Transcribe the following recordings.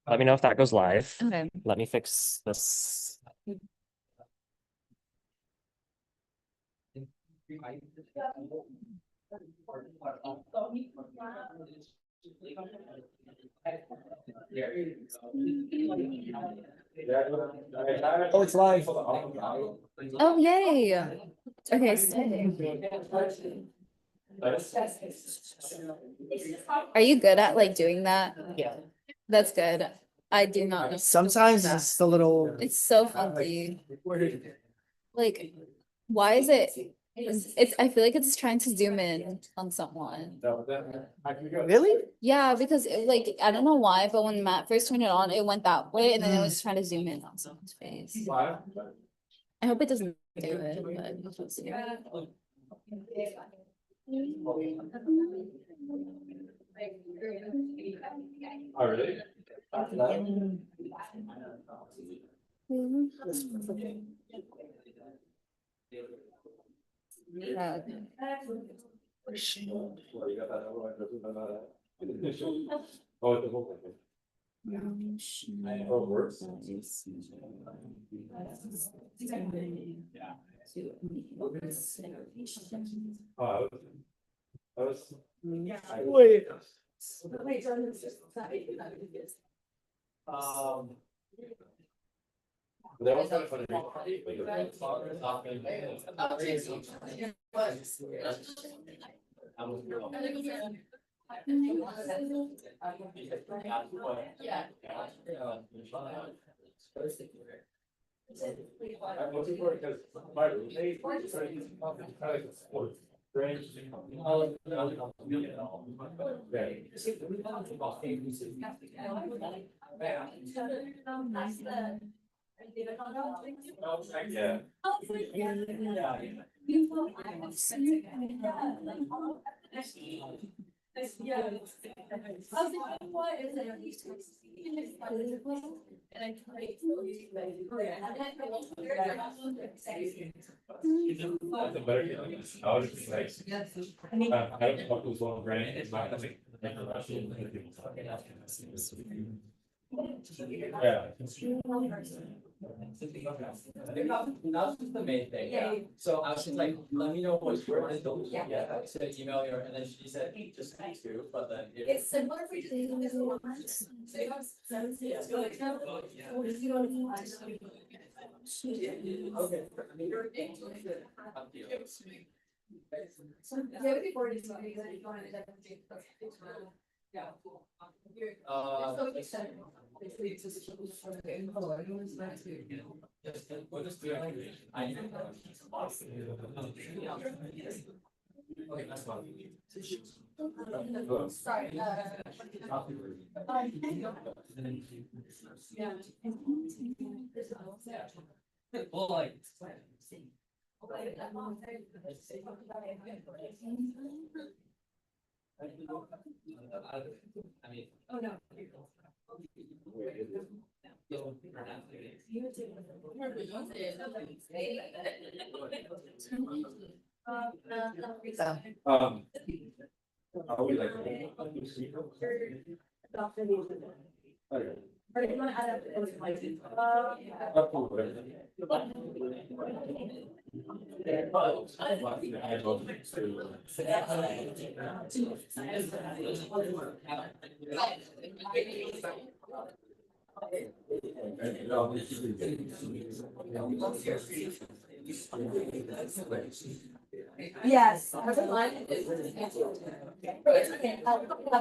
Let me know if that goes live. Okay. Let me fix this. Oh, it's live. Oh, yay. Okay. Are you good at like doing that? Yeah. That's good. I do not know. Sometimes it's a little. It's so funky. Like, why is it? It's I feel like it's trying to zoom in on someone. Really? Yeah, because like I don't know why, but when Matt first turned it on, it went that way, and then it was trying to zoom in on someone's face. I hope it doesn't do it, but we'll see. Oh, really? Yeah. Oh, the whole thing. Oh, worse. Oh, I was. Wait. That was kind of funny. I'm looking for it because my roommate started using coffee kind of sports. Yeah. That's a better feeling. I was just like, I don't know who's on brand. It's not like. Yeah. That's just the main thing. Yeah. So I was just like, let me know what's where it is. Yeah. To email her, and then she said, just text you, but then. It's similar for you. We'll just do it. I need to. Okay, that's fine. Sorry. Well, like. I mean. Oh, no. Are we like? Yes. I'll have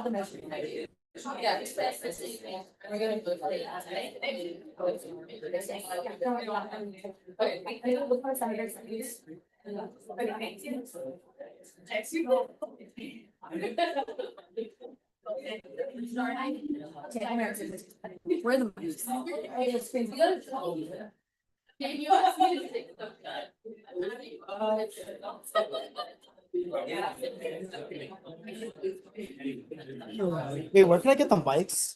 the measurement. Yeah. We're gonna go for it. I don't look for senators. Text you. Where are the mics? Can you ask me to take the cut? Wait, where can I get the mics?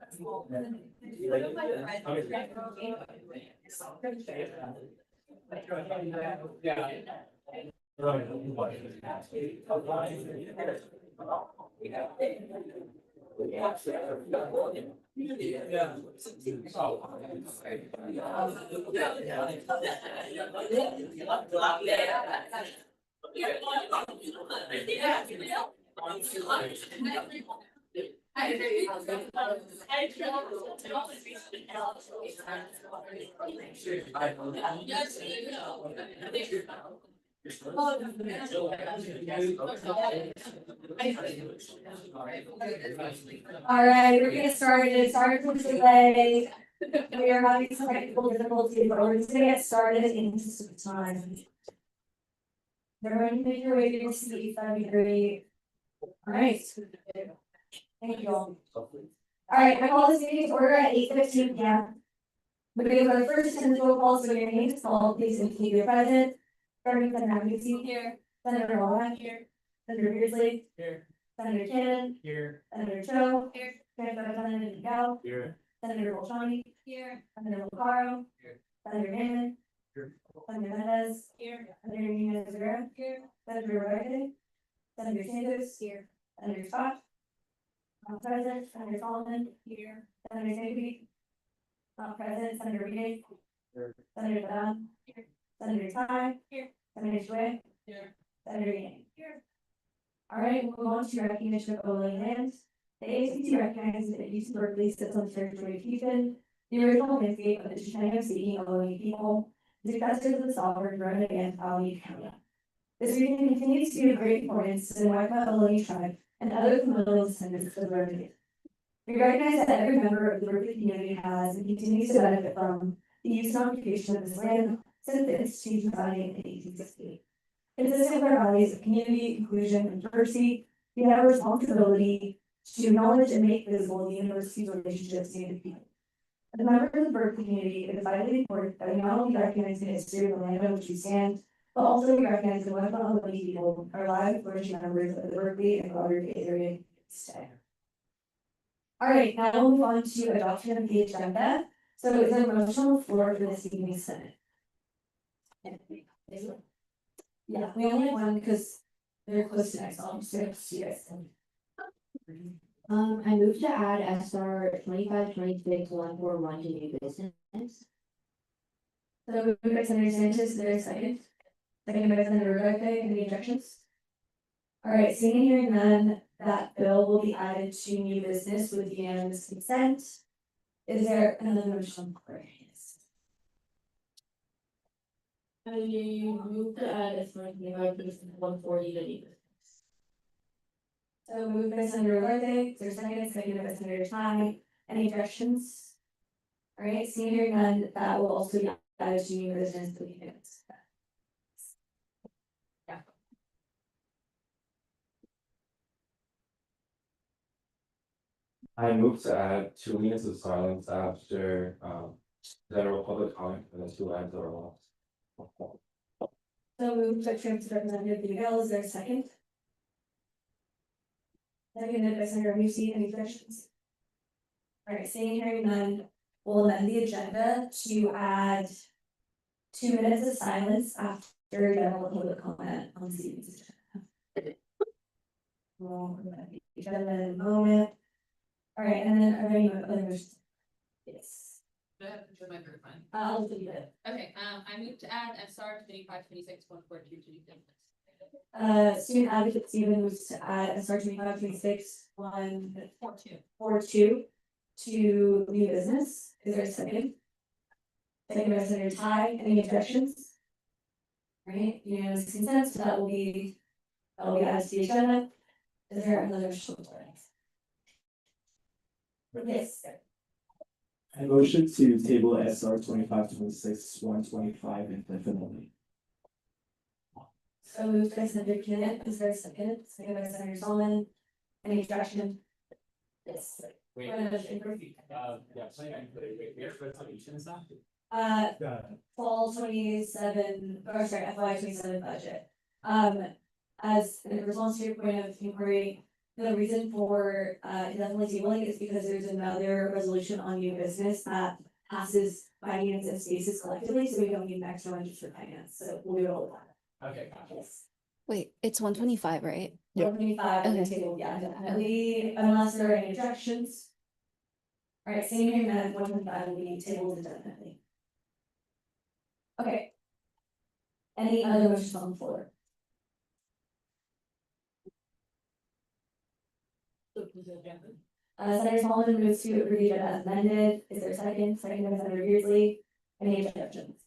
All right, we're getting started. Sorry for the delay. We are having some technical difficulties, but we're just gonna get started in some time. Everyone, make your way to your seats. That'd be great. All right. Thank you all. All right, I call this meeting to order at 8:15 p.m. We're going to go first and roll call, so your name is called, please indicate you're present. Starting with Senator Ramsey here, Senator Wallen here, Senator Beardsley Here. Senator Cannon, Here. Senator Cho here, Senator Gal, Here. Senator Bolshani here, Senator Lucaro Here. Senator Hammond Here. Senator Mendez here, Senator Nunez Rivera here, Senator Rodriguez, Senator Sanders here, Senator Scott. President, Senator Solomon here, Senator Safety. President, Senator Reed. Here. Senator Dunn. Here. Senator Ty. Here. Senator Schway. Here. Senator Yang. Here. All right, we'll move on to recognition of Owen lands. The ASUC recognizes that UC Berkeley sits on the territory of Houston, the original landscape of the Chicano speaking Ohlone people, the successors of the sovereign grown against Alameda County. This region continues to be of great importance to the Waima Ohlone tribe and other familial descendants of the Berkeley. We recognize that every member of the Berkeley community has and continues to benefit from the use and occupation of this land since the institution founding in 1860. Consistent with our values of community, inclusion, and diversity, we have a responsibility to acknowledge and make visible the university's relationships to Native people. As members of the Berkeley community, it is vitally important that we not only recognize the history of the land on which we stand, but also we recognize that Waima Ohlone people are live, flourishing members of the Berkeley and broader Bay Area today. All right, now we'll move on to adoption of the agenda. So is there a motion on the floor for this evening's Senate? Yeah, we only have one because they're close to next, so I'll just say it to you guys. I moved to add SR 2526-141 to new business. So moved by Senator Sanchez, is there a second? Second by Senator Rodriguez, any objections? All right, seeing and hearing none, that bill will be added to new business with unanimous consent. Is there another motion? I moved to add SR 2526-140 to new business. So moved by Senator Rodriguez, is there a second? Second by Senator Ty, any objections? All right, seeing and hearing none, that will also be added to new business with unanimous consent. I move to add 2 minutes of silence after general public comment for the 2 items that are lost. So moved by Transit Representative Miguel, is there a second? Seconded by Senator Musi, any objections? All right, seeing and hearing none, we'll amend the agenda to add 2 minutes of silence after general public comment on this evening's agenda. We'll amend the agenda in a moment. All right, and then are there any other motions? Yes. I'll do it. Okay, I move to add SR 2526-142 to new business. Student advocate Stephen moves to add SR 2526-142 to new business. Is there a second? Second by Senator Ty, any objections? All right, unanimous consent, so that will be added to the agenda. Is there another motion? Yes. I motion to table SR 2526-125 indefinitely. So moved by Senator Kenneth, is there a second? Second by Senator Solomon, any objection? Yes. Wait. Fall 27, or sorry, FY 27 budget. As in response to your point of inquiry, The reason for indefinitely tabling is because there's another resolution on new business that passes finance and spaces collectively, so we don't need an extra one just for finance, so we'll do it all the Okay. time. Yes. Wait, it's 125, right? Yep. 125 on the Okay. table, yeah, definitely, unless there are any objections. All right, same here, that 125 will be tabled indefinitely. Okay. Any other motions on the floor? Senator Smallman moves to approve the agenda as amended. Is there a second? Second by Senator Beardsley. Any objections?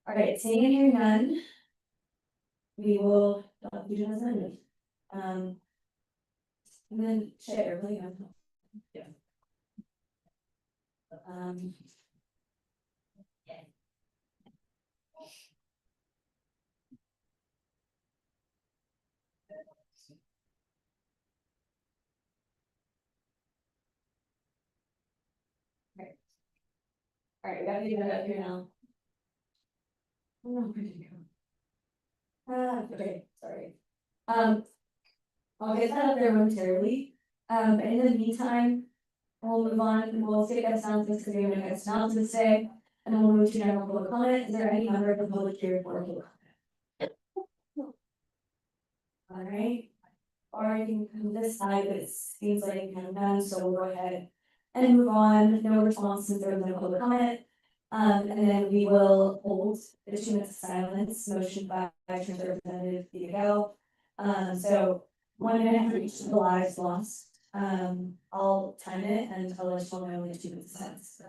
All right, seeing and hearing none. We will adopt the agenda as amended. And then share, really, yeah. Yeah. Okay. All right, we got the agenda up here now. Oh, no, where did it go? Okay, sorry. I'll get that up there momentarily. And in the meantime, we'll move on, we'll skip that announcements because we have no next announcements today. And then we'll move to general public comment. Is there any member of the public here for public comment? All right. Or you can come this side, but it seems like you have none, so we'll go ahead and move on. No response since there was no public comment. And then we will hold the 2 minutes of silence, motion by Transit Representative Diego. So 1 minute for each of the lives lost. I'll time it and I'll let you all know when the 2 minutes of silence.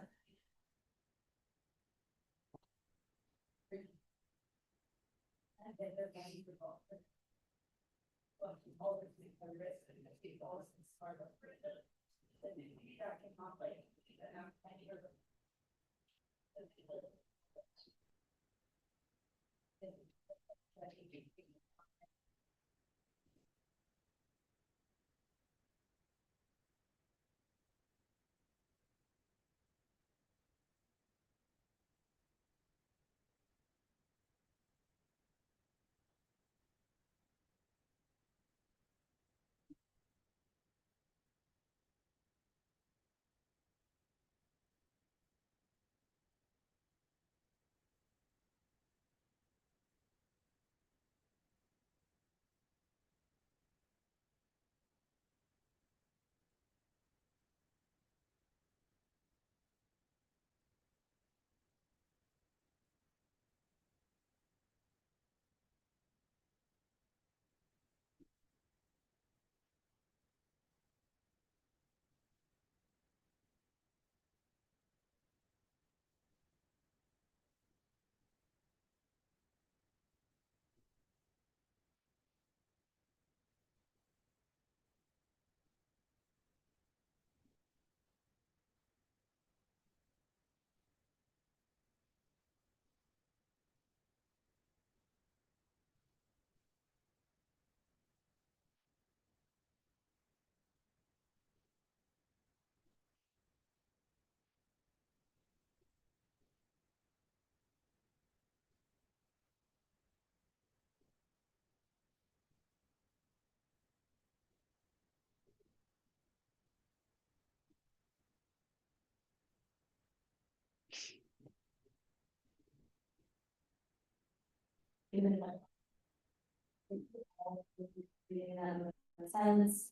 Silence.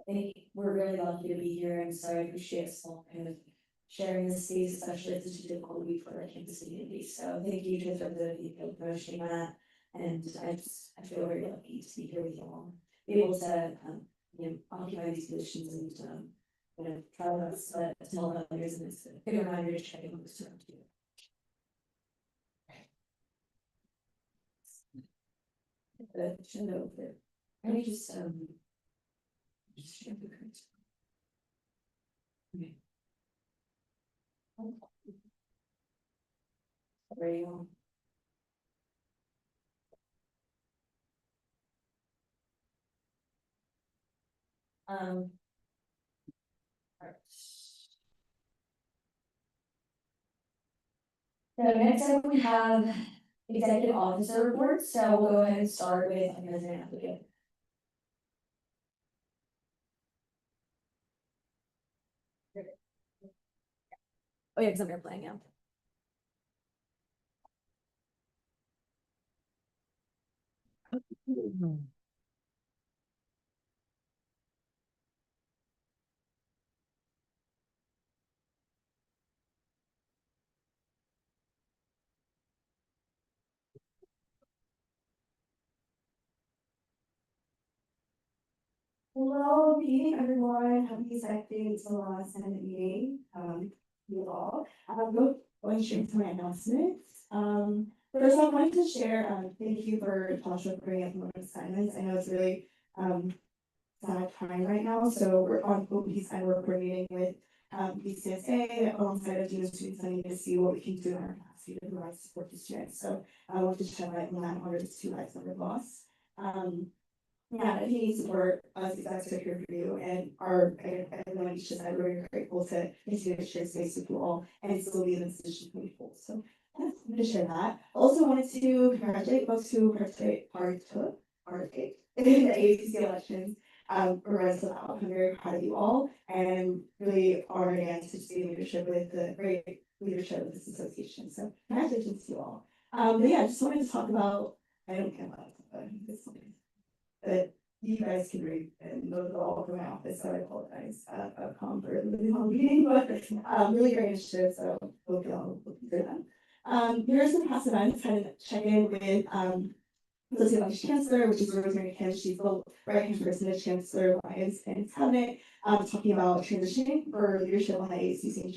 I think we're really lucky to be here, and so I appreciate Small kind of sharing this space, especially at such a difficult week for our campus community. So thank you to Representative Diego for hosting that, and I feel very lucky to be here with you all, be able to occupy these positions and try our best to tell others, and it's a good reminder to check in with the too. Should know that. Let me just share the current. Okay. Sorry. Alright. So next up we have executive officer reports, so we'll go ahead and start with president applicant. Oh yeah, because I'm airplaying, yeah. Hello, good evening, everyone. Happy second to the last Senate meeting. You all. I'm going straight to my announcements. First I wanted to share, thank you for Joshua bringing up moment of silence. I know it's really, sad time right now, so we're on OP's and we're coordinating with, BCSA alongside of Junior Student Center to see what we can do in our capacity to provide support to students. So I want to shed light on that in order to two lives that were lost. Yeah, if you need support, us execs are here for you, and everyone each side, we're very grateful to continue to share space with you all and still be in this position moving forward. So yeah, I'm going to share that. Also wanted to congratulate folks who partook in the ASUC elections. Regardless of the outcome, I'm very proud of you all, and really honored again to be in leadership with the great leadership of this association. So congratulations to you all. But yeah, I just wanted to talk about. I don't care about this one. That you guys can read, and those are all from my office, so I apologize for the long meeting, but really great initiative, so hope y'all look through them. Here are some past events, kind of check in with Associate Vice Chancellor, which is Rosemary Kim. She's the right-hand person to Chancellor Lyons and Cabinet, talking about transitioning for leadership on the ASUC and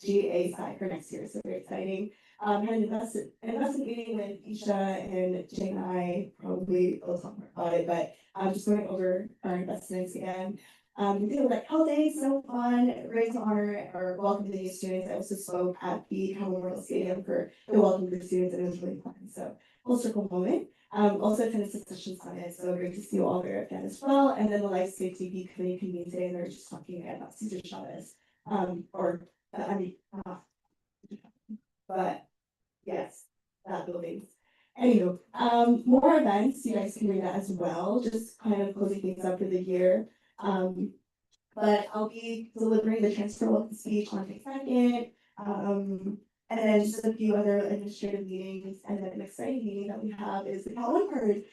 GA side for next year, so very exciting. Had an investment meeting with Isha and Jane and I, probably we'll talk more about it, but just going over our investments again. We did like all day, so fun, great to honor or welcome the new students. I also spoke at the Memorial Stadium for the welcome for students, and it was really fun. So full circle moment. Also attended Succession Summit, so great to see you all there again as well. And then the Life Safety Committee convened today, and they're just talking about Cesar Chavez. But yes, that building. Anywho, more events, you guys can read that as well, just kind of closing things up for the year. But I'll be delivering the transfer welcome speech on May 2nd. And then just a few other administrative meetings, and then an exciting meeting that we have is the Calvin Herd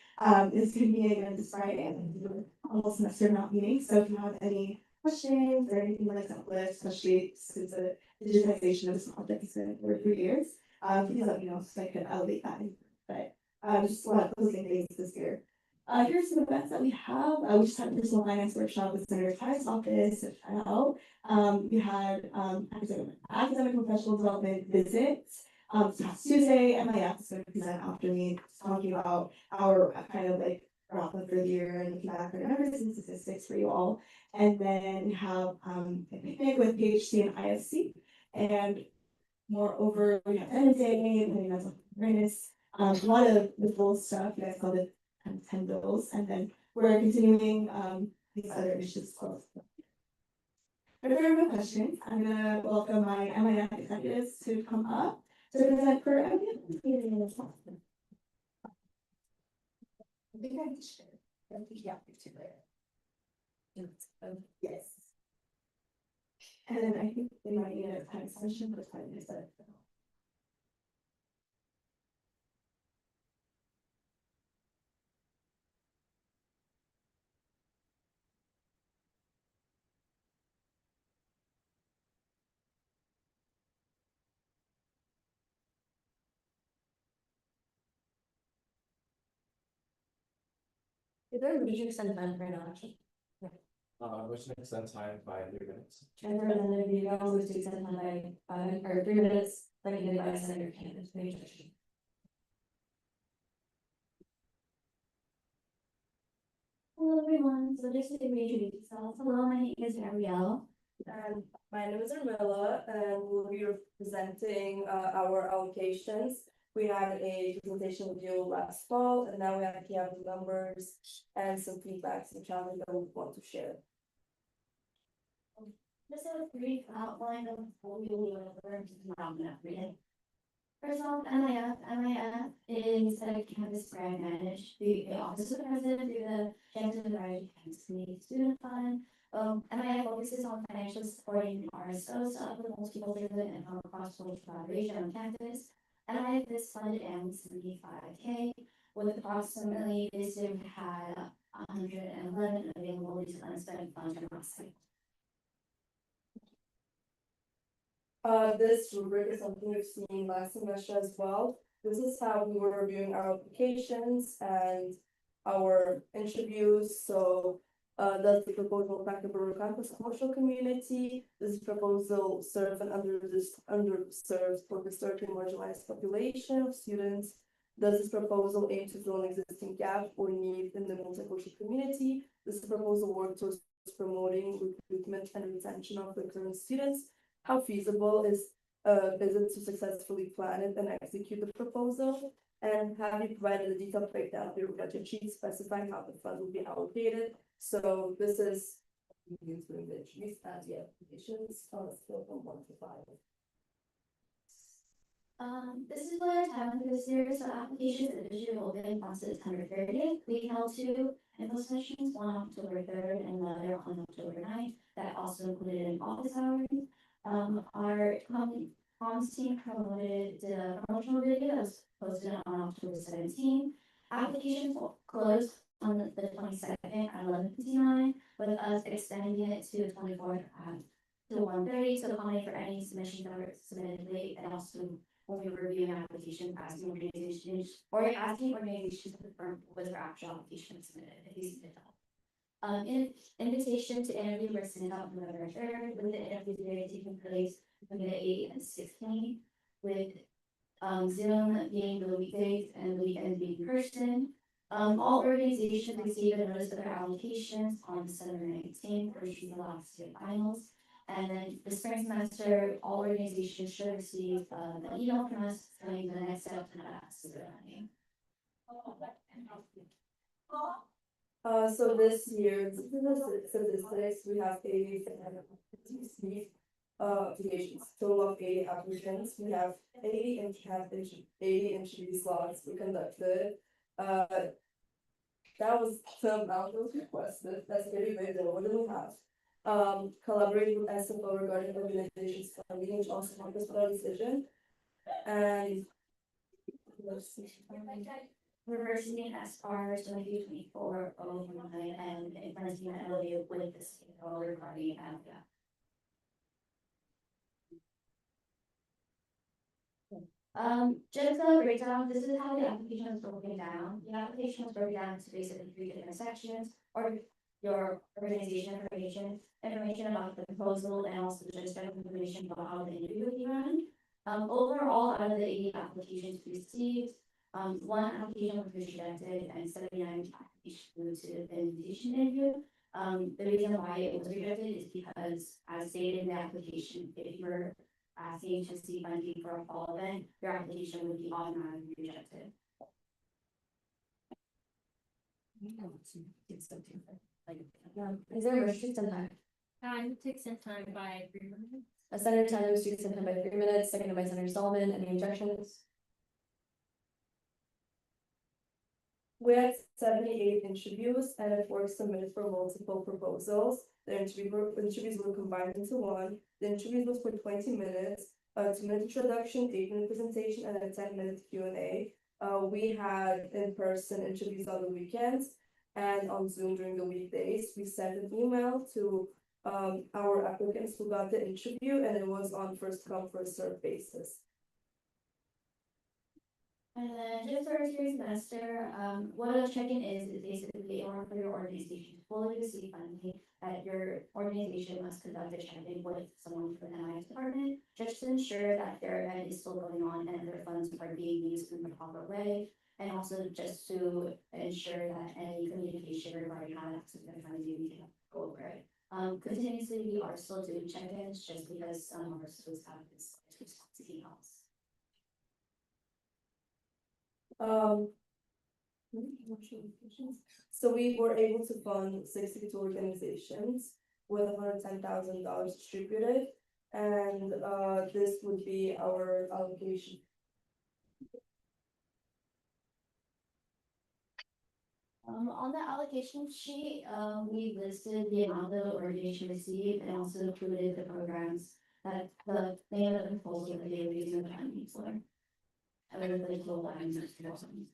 is convening again this Friday, and we're almost semester not meeting. So if you have any questions or anything like that, especially since the digitization of this project has been over 3 years, please let me know so I could elevate that. But just a lot of closing things this year. Here's some events that we have. We just had a personal finance workshop with Senator Ty's office at FIL. We had academic and professional development visits. Past Tuesday, MIF is going to present after me, talking about our kind of like wrap up for the year and looking back at our numbers and statistics for you all. And then we have a picnic with PhD and ISC. And moreover, we have Tenant Day, and mental awareness. A lot of visual stuff, you guys call it 10 bills, and then we're continuing these other issues as well. If there are no questions, I'm gonna welcome my MIF executives to come up to present for MIF. Yes. And then I think they might need a time extension, but time is that. Is there a major extent time for now? Which makes sense time by 3 minutes. And then the video was to extend time by, or 3 minutes, like you did by Senator Candace. Hello everyone, so just to reintroduce yourself, hello, my name is Ariel. And my name is Armella, and we'll be representing our allocations. We had a presentation with you last fall, and now we actually have the numbers and some feedbacks and challenges that we want to share. Just a brief outline of what we will learn today. First off, MIF is a campus grant managed through the Office of the President through the Chancellor of Campus Committee Student Fund. MIF focuses on financially supporting RSOs with multicultural and cross-cultural collaboration on campus. And I have this funded annually 75K, with approximately this year we had 111 available to unspent funds from last cycle. This rubric is something we've seen last semester as well. This is how we were reviewing our applications and our interviews. So, does the proposal affect the Berkeley campus commercial community? Does the proposal serve an underserved or historically marginalized population of students? Does this proposal aim to fill an existing gap or need in the multicultural community? Does the proposal work towards promoting recruitment and retention of the current students? How feasible is it to successfully plan it and execute the proposal? And have you provided a detailed breakdown of your budget sheet specifying how the funds will be allocated? So this is doing the entries and the applications on a scale from 1 to 5. This is what our timeline for this year. So applications initially open on September 30th. We held 2 info sessions, one on October 3rd and another on October 9th. That also included an office hours. Our comms team promoted the promotional video that was posted on October 17th. Applications closed on the 22nd at 11:59, with us extending it to 24th to 1:30 to accommodate for any submissions that were submitted late, and also when we were reviewing applications, asking organizations to confirm was their actual application submitted if they submitted that. Invitation to interview were sent out November 3rd, with the interview today taking place between 8 and 16, with Zoom being the weekdays and the weekends being in person. All organizations received a notice of their applications on December 19th, which was the last year finals. And then the spring semester, all organizations should receive an email from us telling the next step to the learning. So this year, statistics, we have 80 applications, total of 80 applicants. We have 80 interview slots we conducted. That was the amount that was requested. That's very big. What do we have? Collaborating with SFO regarding organizations funding, which also helped us with our decision. And Reversing SR 2224-09 and implementing an LOU with the state regarding AMCA. Just a breakdown, this is how the application is broken down. The application is broken down into basically 3 different sections, or your organization information about the proposal, and also just general information about how the interview will be run. Overall, out of the 80 applications received, 1 application was rejected and 79 applications moved to the invitation interview. The reason why it was rejected is because, as stated in the application, if you were asking to see funding for a fall event, your application would be automatically rejected. Is there a motion to extend time? Time to extend time by 3 minutes. Senator Tan moves to extend time by 3 minutes, seconded by Senator Solomon. Any objections? we had 78 interviews, and it was submitted for multiple proposals. The interviews were combined into one. The interviews was for 20 minutes, a 2-minute introduction, 8-minute presentation, and a 10-minute Q&A. We had in-person interviews on the weekends and on Zoom during the weekdays. We sent an email to our applicants who got the interview, and it was on first come, first served basis. And then just for your semester, what a check-in is basically in order for your organization to fully receive funding, that your organization must conduct a check-in with someone from the MIS department, just to ensure that their event is still going on and their funds are being used in the proper way, and also just to ensure that any communication regarding how access their funding, we can go over it. Continuously, we are still doing check-ins just because some of our schools have this response to emails. So we were able to fund 62 organizations with $110,000 distributed, and this would be our allocation. On the allocation sheet, we listed the amount that the organization received and also included the programs that the name of the proposal that they were using the funding for. I would really total lines of thousands.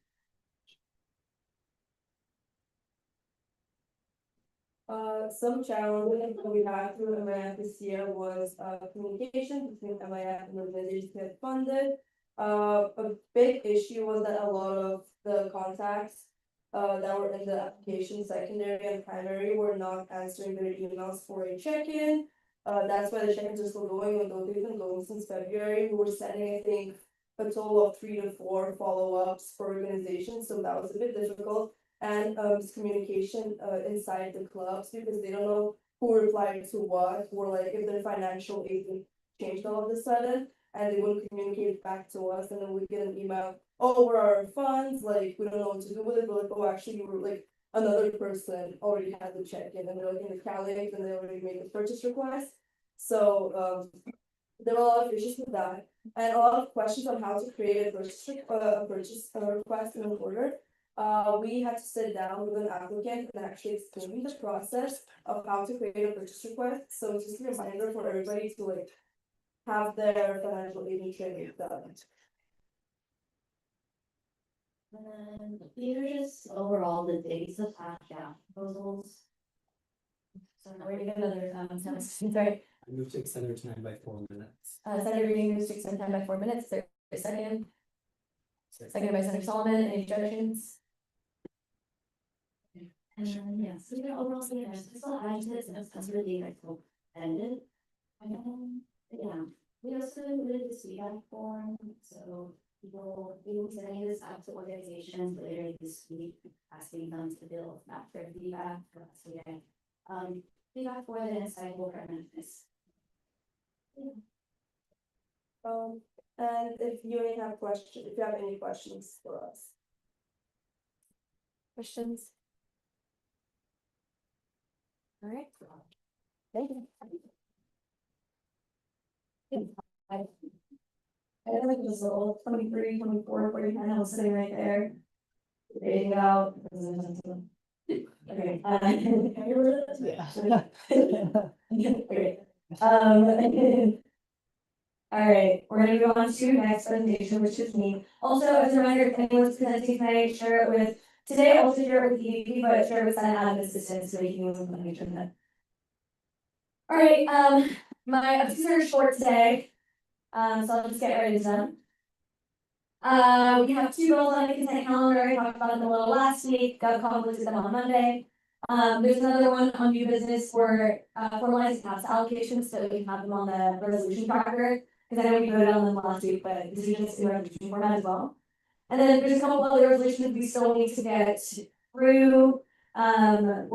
Some challenges that we had through MIF this year was communication between MIF and the organizations that funded. A big issue was that a lot of the contacts that were in the application, secondary and primary, were not answering their emails for a check-in. That's why the check-ins are still going, and they've been going since February. We were sending, I think, a total of 3 to 4 follow-ups per organization, so that was a bit difficult. And communication inside the clubs, because they don't know who replied to what, or like if their financial aid changed all of a sudden, and they wouldn't communicate back to us, and then we get an email, oh, where are our funds, like we don't know what to do with it, but like, oh, actually you were like another person already had the check-in, and they're like in the calendar, and they already made the purchase request. So there were a lot of issues with that, and a lot of questions on how to create a purchase request in an order. We had to sit down with an applicant and actually explain the process of how to create a purchase request. So it's just a reminder for everybody to like have their financial aid training done. And these are just overall the dates of proposals. So now we're gonna get another sorry. I moved to extend our time by 4 minutes. Senator Green moves to extend time by 4 minutes. There is a second. Seconded by Senator Solomon. Any objections? And yes, we're gonna overall see there's still add to this and that's really like ended. Yeah, we also included this feedback form, so people we will send this out to organizations later this week, asking them to build that for feedback for us again. Feedback for the inside will recommend this. And if you have questions, if you have any questions for us. Questions? All right. Thank you. I like this little 23, 24, 49, I was sitting right there. Reading it out. Okay. Yeah. Okay. All right, we're gonna go on to next presentation, which is me. Also, as a reminder, if anyone's presenting tonight, share it with today, also share it with the EVP, but share it with Senate admin assistant so we can move on to the agenda. All right, my updates are short today. So I'll just get right into them. We have 2 bills on the consent calendar. I talked about them a little last week. GovCon listed them on Monday. There's another one on new business for formalizing tax allocations, so we can have them on the resolution tracker. Because I know we voted on them last week, but decisions in resolution format as well. And then there's a couple of other resolutions we still need to get through. I'm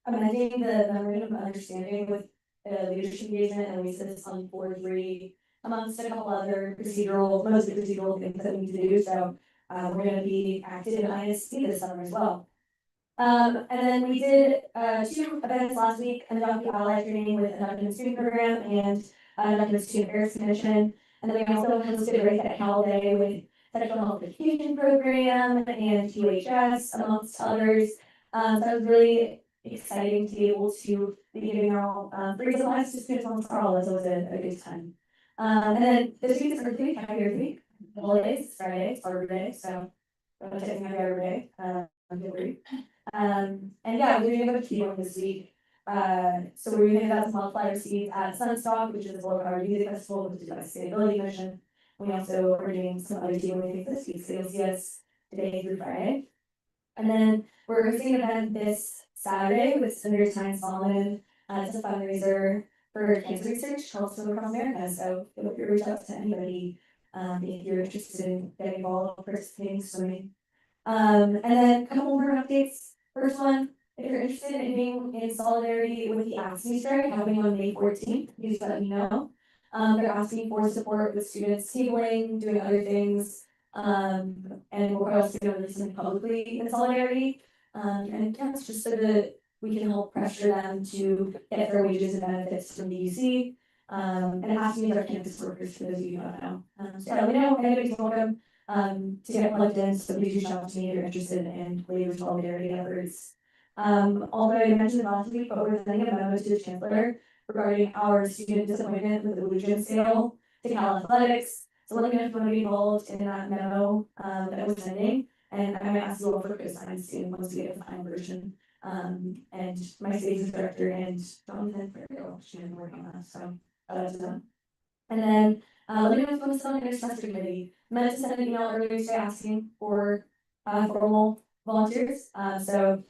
amending the memorandum of understanding with leadership engagement, and we said this on 4.3 amongst a couple other mostly procedural things that we need to do. So we're going to be active in ISC this summer as well. And then we did 2 events last week, an adoptee ally training with an undocumented student program and an undocumented student affairs commission. And then we also hosted a Race at Cal Day with sexual health education program and QHS, amongst others. So it was really exciting to be able to be giving our free supplies to students on all. So it was a good time. And then this week is Earth Week, Happy Earth Week. The holidays, Friday, it's Arbor Day, so I'm taking Happy Arbor Day. And yeah, we're doing a bunch of people this week. So we're doing that multiplier seeds at Sunstock, which is our music festival, which is by Sustainability Commission. We also are doing some other team things this week, so you'll see us today through Friday. And then we're hosting an event this Saturday with Senator Tyne Solomon. It's a fundraiser for cancer research, also across America. So feel free to reach out to anybody if you're interested in getting involved, participating, swimming. And then a couple more updates. First one, if you're interested in being in solidarity with the ASUC strike happening on May 14th, please let me know. They're asking for support with students tabling, doing other things, and we're also going to release them publicly in solidarity. And yeah, it's just so that we can help pressure them to get their wages and benefits from the UC. And ASUC is our campus workers, for those of you who don't know. So let me know if anybody's welcome. to get plugged in, so please reach out to me if you're interested in labor solidarity efforts. Although I mentioned it last week, but we're sending a memo to the chancellor regarding our student disappointment with the Illusion sale to Cal Athletics. So let me know if you want to be involved in that memo that we're sending, and I might ask you all for co-signs soon once we get the final version. And my spaces director and Jonathan Fairfield, she's been working on that, so that's them. And then let me know if you want to sit on the semester committee. I meant to send an email earlier today asking for formal volunteers. So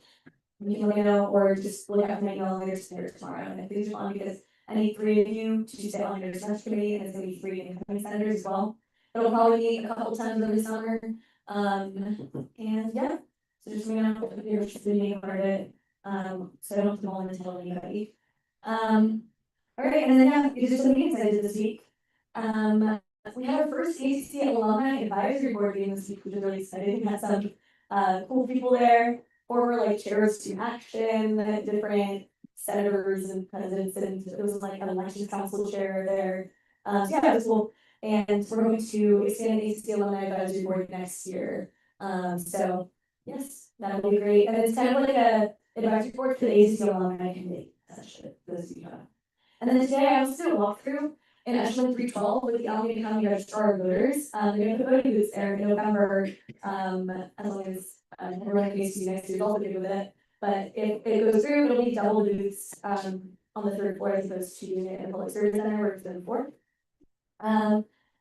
you can let me know, or just look up my email later today or tomorrow. And please respond, because I need 3 of you to sit on your semester committee, and it's gonna be 3 incoming senators as well. It'll probably meet a couple times over the summer. And yeah, so just let me know if you're interested in being a part of it. So I don't have to volunteer anybody. All right, and then yeah, these are some meetings I did this week. We had our first ACC alumni advisory board meeting this week, which is really exciting. We had some cool people there, former like chairs to action, different senators and presidents, and it was like an elections council chair there. So yeah, it was cool. And we're going to expand the ACC alumni advisory board next year. So yes, that'll be great. And it's kind of like a advisory board for the ACC alumni committee, essentially, for those of you who know. And then today I also did a walkthrough in Adjournment 312 with the Alameda County Registrar of Voters. They're going to put voting booths there in November, as long as everyone in ACC next year is also good with it. But if it goes through, it'll be double booths on the 3rd floor as opposed to doing it in the Public Service Center where it's been before.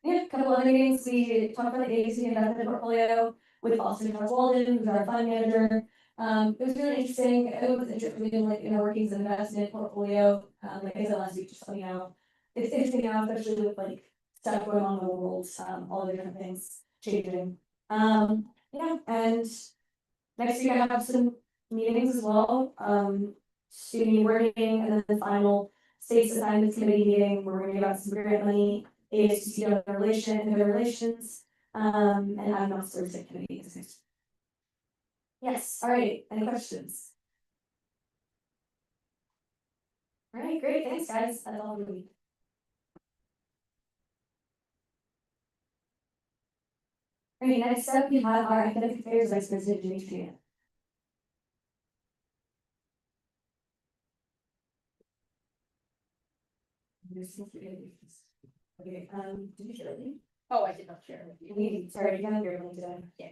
Yeah, a couple other meetings. We talked about the ASUC investment portfolio with Austin Charles Walden, who's our fund manager. It was really interesting. It was interesting, like inner workings of investment portfolio. Like I said last week, just something out. It's interesting now, especially with like stuff going on in the world, all the different things changing. Yeah, and next week I have some meetings as well. Student working, and then the final states assignments committee meeting where we're going to about some grant money, ASUC government relations, and I'm not service committee. Yes, all right, any questions? All right, great, thanks guys, that's all for me. All right, next up we have our academic affairs vice president, Jimmy Tran. Okay, did you share with me? Oh, I did not share with you. Sorry, you have your link today. Yeah.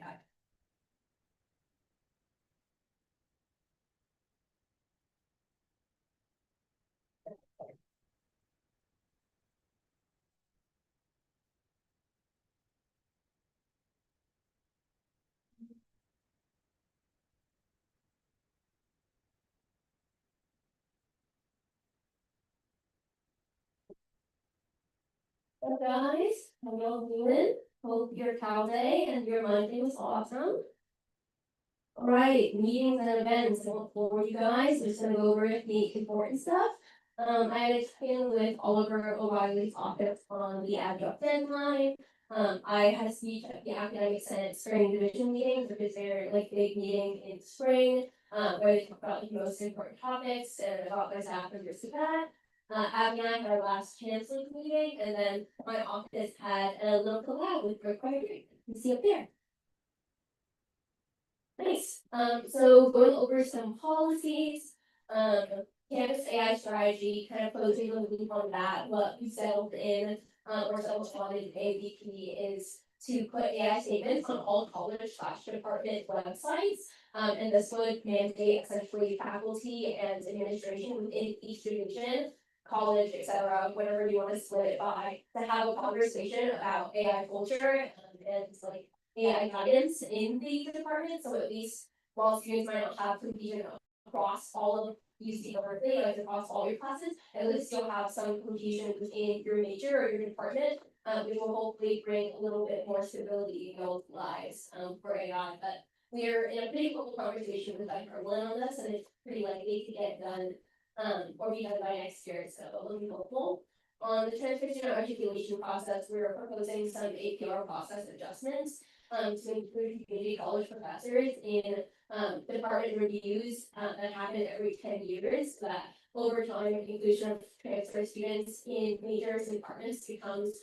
So guys, how y'all doing? Hope your cow day and your Monday was awesome. Alright, meetings and events. I won't bore you guys. I'm just gonna go over the important stuff. I had a check-in with Oliver O'Reilly's office on the adjunct deadline. I had a speech at the Academic Senate Spring Division meeting, which is their like big meeting in spring, where they talk about the most important topics and about my staff members to that. Abby and I had our last chancellor's meeting, and then my office had a little collab with Berkeley. You can see up there. Nice. So going over some policies, campus AI strategy, kind of closing the loop on that. What we settled in, or settled on in AVP is to put AI statements on all college/department websites. And this would mandate essentially faculty and administration within each division, college, etc., whatever you want to split it by, to have a conversation about AI culture and like AI guidance in the department. So at least while students might not have cohesion across all of UC Berkeley, like across all your classes, at least you'll have some cohesion within your major or your department, which will hopefully bring a little bit more stability in those lives for AI. But we're in a pretty cool conversation with Dr. Arlen on this, and it's pretty likely to get done or be done by next year, so it'll be hopeful. On the translation and articulation process, we're proposing some APR process adjustments to include community college professors in department reviews that happen every 10 years, so that over time, inclusion of transfer students in majors and departments becomes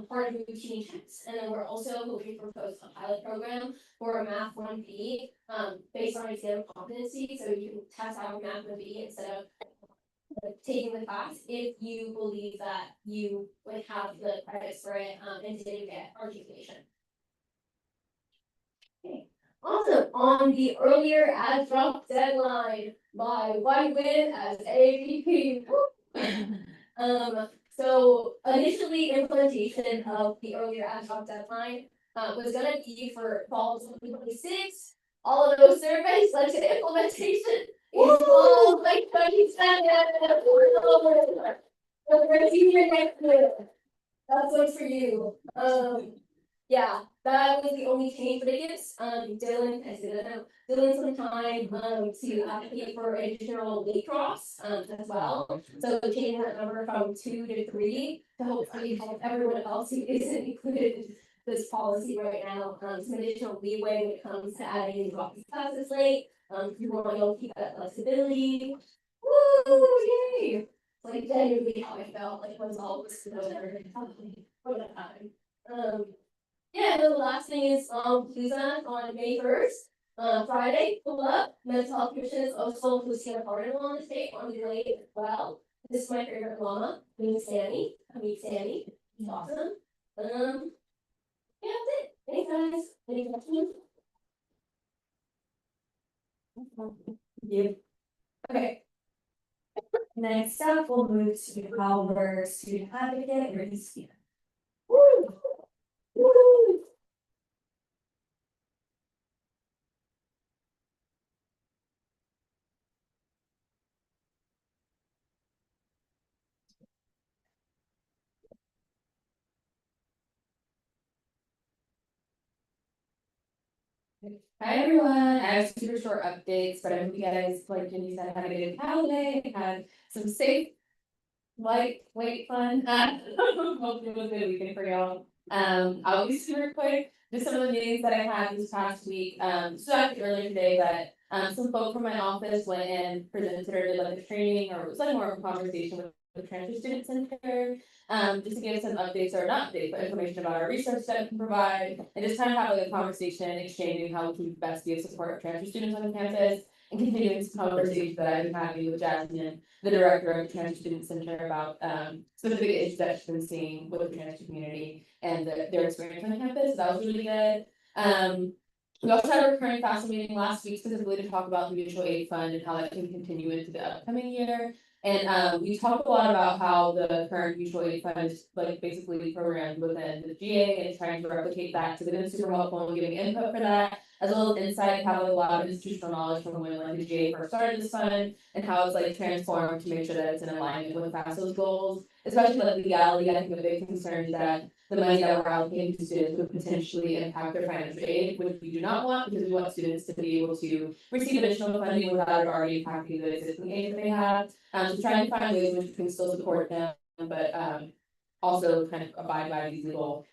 part of routine checks. And then we're also hoping to propose a pilot program for a Math 1B, based on exam competency, so you can test out Math 1B instead of taking the class if you believe that you would have the credits for it, and didn't get articulation. Okay. Awesome. On the earlier ad drop deadline, my one win as AVP. So initially implementation of the earlier ad drop deadline was gonna be for fall 2026. All of those surveys led to implementation in fall like 27. So we're senior next year. That's one for you. Yeah, that was the only change, but it gives Dylan, I said that Dylan some time to advocate for additional late drops as well. So changing that number from 2 to 3 to hopefully help everyone else who isn't included in this policy right now, some additional leeway when it comes to adding drop classes late. You want to be able to keep that flexibility. Woo! Yay! Like genuinely how I felt like was all was for that time. Yeah, and then the last thing is Luzon on May 1st, Friday, pull up. Mental health commission is also hosting a carnival on the state on the late as well. This is my favorite llama, named Sammy. I mean Sammy. He's awesome. Yeah, that's it. Thanks guys. Any questions? Yeah. Okay. Next up, we'll move to our student advocate, Ricky. Woo! Woo! Hi everyone, I have super short updates, but I hope you guys, like Jenny said, had a good holiday, had some safe, lightweight fun. Hopefully it was a good weekend for y'all. I'll be super quick, just some of the meetings that I had this past week. So actually earlier today, but some folk from my office went and presented or did like a training, or it was like more of a conversation with the Transfer Student Center. Just to give some updates, or not updates, but information about our research that we can provide, and just kind of have like a conversation, exchanging how we can best be of support of transfer students on campus, and continuing some conversations that I've been having with Jasmine, the director of the Transfer Student Center, about specific issues that she's been seeing with the transfer community and their experience on campus. So that was really good. We also had a recurring FAFSA meeting last week specifically to talk about the mutual aid fund and how that can continue into the upcoming year. And we talked a lot about how the current mutual aid fund is like basically programmed within the GA and trying to replicate that. So they've been super helpful in giving input for that, as well as insight, how a lot of institutional knowledge from when like the GA first started this fund and how it's like transformed to make sure that it's in alignment with FAFSA's goals, especially like legality. I think a big concern is that the money that we're allocating to students would potentially impact their financial aid, which we do not want, because we want students to be able to receive additional funding without it already impacting the existing aid that they have. So trying to find ways in which we can still support them, but also kind of abide by these legal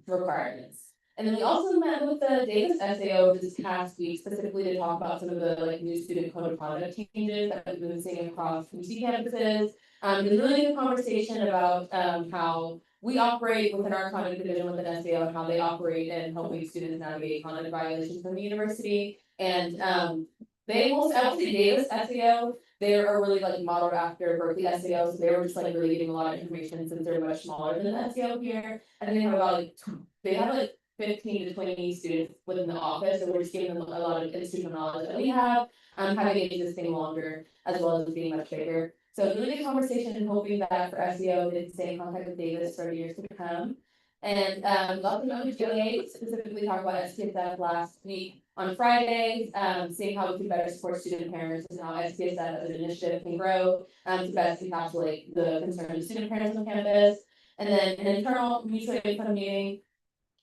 requirements. And then we also met with the Davis SAO this past week, specifically to talk about some of the like new student code of conduct changes that we've been seeing across UC campuses. It was a really good conversation about how we operate within our conduct division within SAO and how they operate in helping students navigate conduct violations from the university. And they most actually Davis SAO, they are really like modeled after Berkeley SAO, so they were just like really getting a lot of information since they're much smaller than the SAO here. And they have about like they have like 15 to 20 students within the office, so we're just giving them a lot of institutional knowledge that we have, having it existing longer, as well as being much bigger. So really good conversation, and hoping that for SEO they can stay in contact with Davis for years to come. And lots of other GA, specifically talk about SPSF last week on Friday, seeing how we can better support student parents and how SPSF as an initiative can grow to best encapsulate the concerns of student parents on campus. And then an internal mutual aid fund meeting,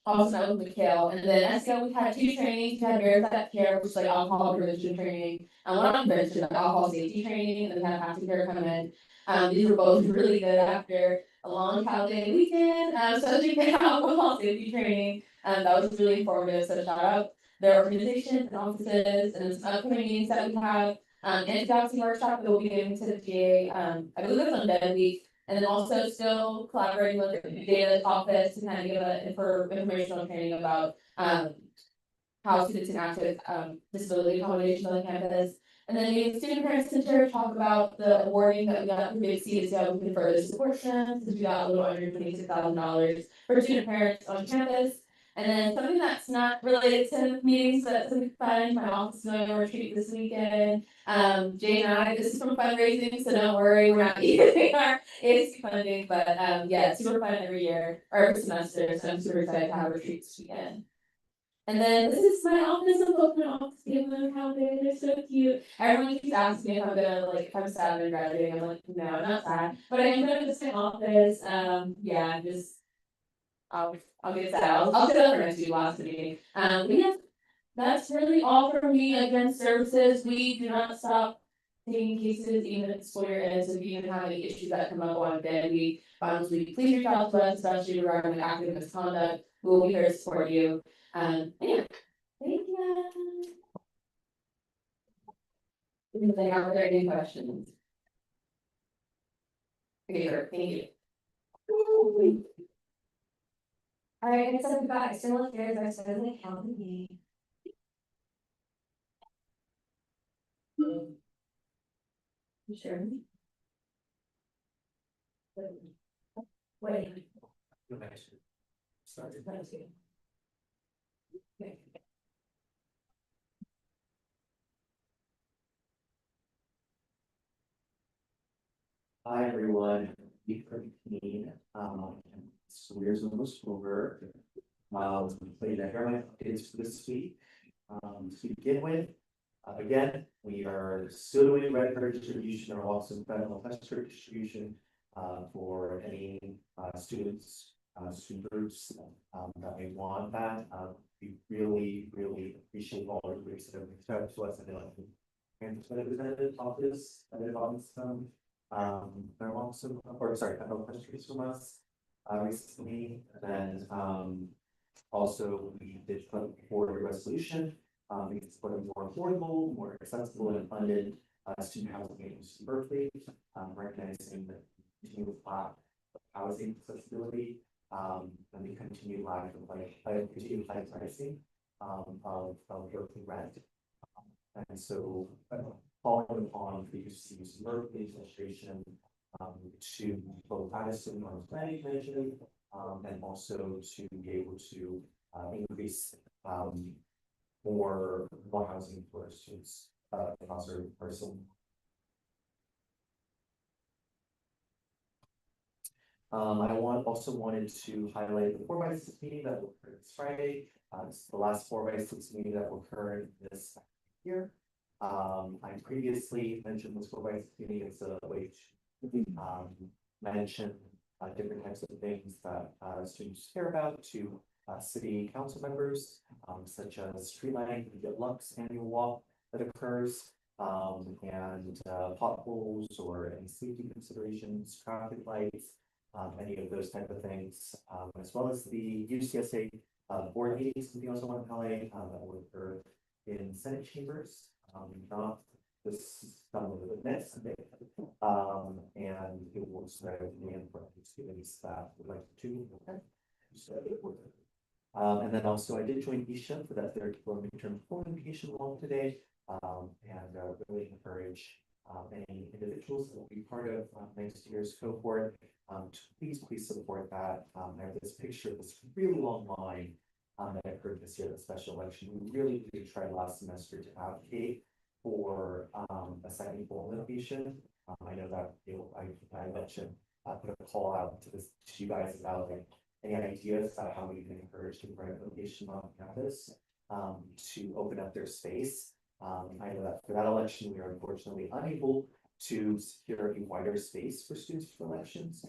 also met with Mikhail, and then SEO we had 2 trainings. We had Veritat Care, which is like alcohol prevention training, and one on prevention, like alcohol safety training, and then we had After Care come in. These were both really good after a long holiday weekend. So we did alcohol safety training, that was really informative. So shout out their organizations and offices, and then some upcoming meetings that we have. Anti-doxing workshop that we'll be giving to the GA. I believe it's on Dead Week. And then also still collaborating with the data office to kind of give informational training about how students interact with disability accommodations on campus. And then the student parent center talk about the awarding that we got from Big C to see how we can further support them, since we got a little under $26,000 for student parents on campus. And then something that's not related to meetings, but something fun, my office is going on retreat this weekend. Jay and I, this is from fundraising, so don't worry, we're not using our ASUC funding, but yeah, it's super fun every year, or every semester, so I'm super excited to have a retreat this weekend. And then this is my office, I'm open office, give them how big, they're so cute. Everyone keeps asking me if I'm gonna, like, if I'm sad and graduating, I'm like, no, I'm not sad, but I am gonna miss my office, yeah, just. I'll get that, I'll set up for next week, last meeting, but yeah, that's really all for me. Again, services, we do not stop taking cases, even if the school year ends, if you even have any issues that come up on day, please reach out to us, especially regarding active misconduct, we will be here to support you. Yeah, thank you. Are there any questions? Okay, sure, thank you. All right, next up, we've got external affairs, our student account meeting. Sure. Wait. Sorry. Okay. Hi, everyone. Week 13. School year's almost over. We played Adjournment updates for this week. To begin with, again, we are still doing record distribution or also federal tester distribution for any students, student groups that may want that. We really appreciate all the groups that have reached out to us and representative office, there are also, or sorry, federal questions from us recently, and then also we did put forward a resolution. It's put a more affordable, more accessible, and funded student housing in Berkeley, recognizing the continued lack of housing accessibility, and the continued lack of continued high pricing of Berkeley rent. And so, following on the UC's Berkeley administration to both Addison on planning commission, and also to be able to increase more housing for students across our person. I also wanted to highlight the 4x6 meeting that will occur this Friday. It's the last 4x6 meeting that will occur this year. I previously mentioned this 4x6 meeting as a way to mention different types of things that students care about to city council members, such as street lighting, the Lux annual walk that occurs, and potholes or any safety considerations, traffic lights, any of those type of things, as well as the UCSA board meetings. We also want to highlight that will occur in Senate chambers, not this next Sunday, and it will spread and for students that would like to. And then also I did join Isha for that third floor midterm communication walk today, and really encourage any individuals that will be part of next year's cohort to please support that. I have this picture of this really long line that occurred this year, the special election. We really did try last semester to advocate for a second poll location. I know that I mentioned put a call out to you guys about any ideas about how we can encourage different location on campus to open up their space. I know that for that election, we are unfortunately unable to secure a wider space for students for elections.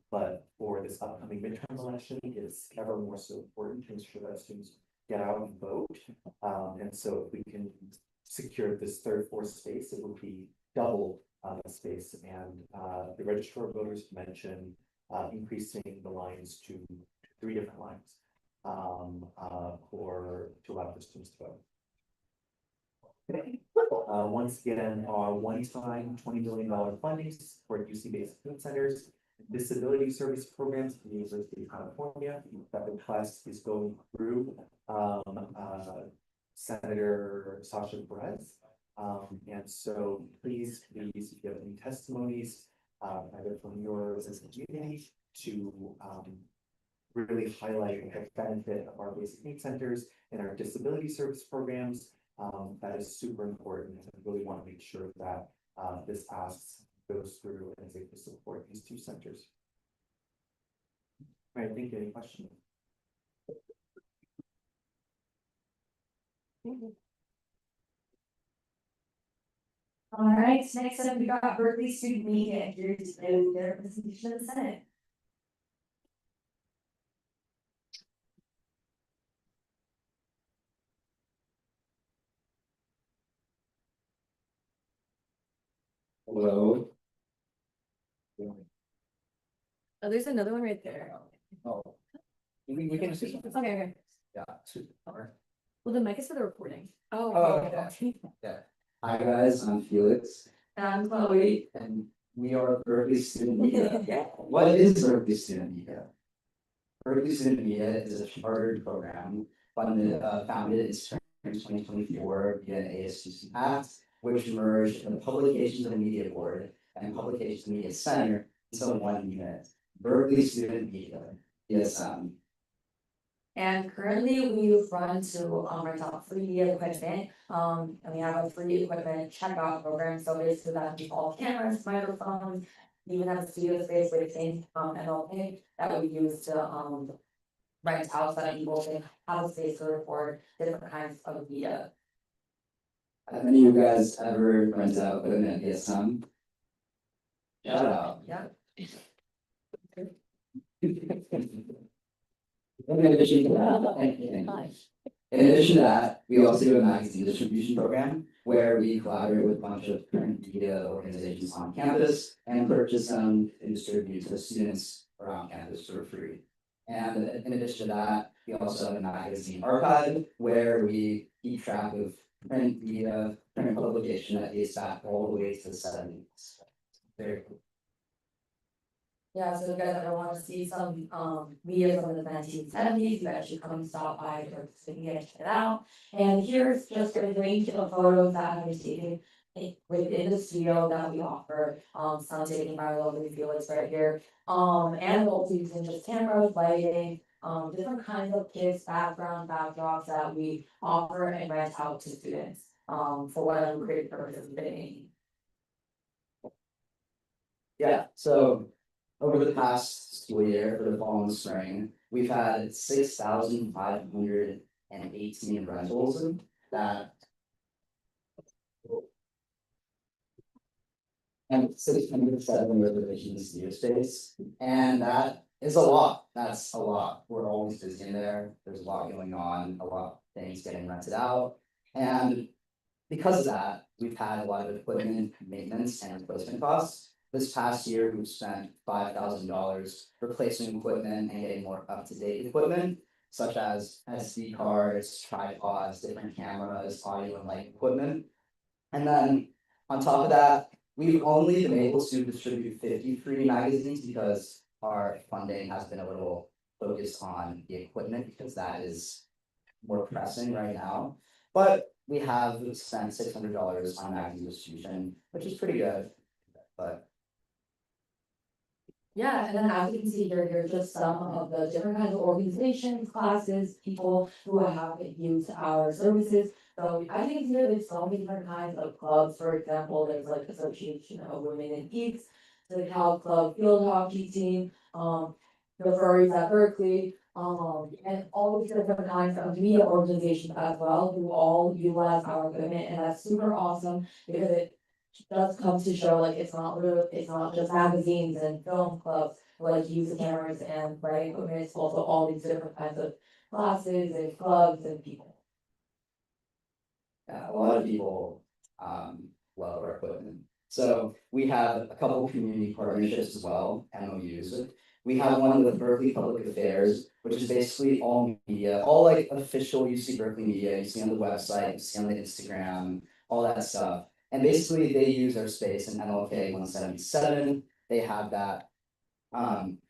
But for this upcoming midterm election, it's ever more so important to ensure that students get out and vote. And so if we can secure this third, fourth space, it will be double the space. And the registrar of voters mentioned increasing the lines to 3 different lines to allow for students to vote. Once again, our one-time $20 million funding to support UC-based food centers, disability service programs at the University of California. That request is going through Senator Sasha Perez. And so please, if you have any testimonies, either from yours as a community to really highlight the benefit of our basic needs centers and our disability service programs. That is super important, and I really want to make sure that this ask goes through and is able to support these two centers. All right, thank you. Any questions? All right, next up, we got Berkeley Student Media here today with their presentation in the Senate. Hello. Oh, there's another one right there. Oh. We can see. Okay. Yeah. Well, the mic is for the recording. Oh, okay. Yeah. Hi guys, I'm Felix. And I'm Chloe. And we are Berkeley Student Media. What is Berkeley Student Media? Berkeley Student Media is a chartered program founded in 2024 via an ASUC Act, which merged the Publications and Media Board and Publications Media Center into one unit, Berkeley Student Media, BSM. And currently we run to rent out free media equipment. And we have a free equipment checkout program. So basically that we all cameras, microphones, even have a studio space with things MLP that we use to rent out so that people can have a space to record different kinds of media. Have any of you guys ever rented out equipment at BSM? Shout out. Yeah. In addition to that, we also do a magazine distribution program where we collaborate with a bunch of different media organizations on campus and purchase them and distribute to students around campus for free. And in addition to that, we also have a magazine archive where we keep track of print media, print publication that dates back all the way to the 70s. Very cool. Yeah, so if you guys ever want to see some media from the 1970s, you actually come stop by or so you can check it out. And here's just a range of photos that have been taken within the studio that we offer. Some taken by lovely Felix right here. And also using just cameras, lighting, different kinds of kids, background, backdrops that we offer and rent out to students for whatever creative purposes they need. Yeah, so over the past school year, for the fall and spring, we've had 6,518 rentals that and 607 reservations studio space, and that is a lot. That's a lot. We're always busy in there. There's a lot going on, a lot of things getting rented out, and because of that, we've had a lot of equipment maintenance and replacement costs. This past year, we've spent $5,000 replacing equipment and getting more up-to-date equipment, such as SD cards, tripods, different cameras, audio and light equipment. And then on top of that, we've only been able to distribute 50 free magazines because our funding has been a little focused on the equipment because that is more pressing right now. But we have spent $600 on magazine distribution, which is pretty good, but yeah, and then as you can see here, here's just some of the different kinds of organizations, classes, people who have used our services. So I think here there's so many different kinds of clubs. For example, there's like Association of Women in Geeks, the Cal Club Field Hockey Team, the Furries at Berkeley, and all these different kinds of media organizations as well, who all utilize our equipment, and that's super awesome because it does come to show like it's not just magazines and film clubs like use the cameras and writing equipment. It's also all these different kinds of classes and clubs and people. a lot of people love our equipment. So we have a couple of community partnerships as well, MOUs. We have one with Berkeley Public Affairs, which is basically all media, all like official UC Berkeley media. You see on the website, you see on the Instagram, all that stuff. And basically, they use our space in MLK 177. They have that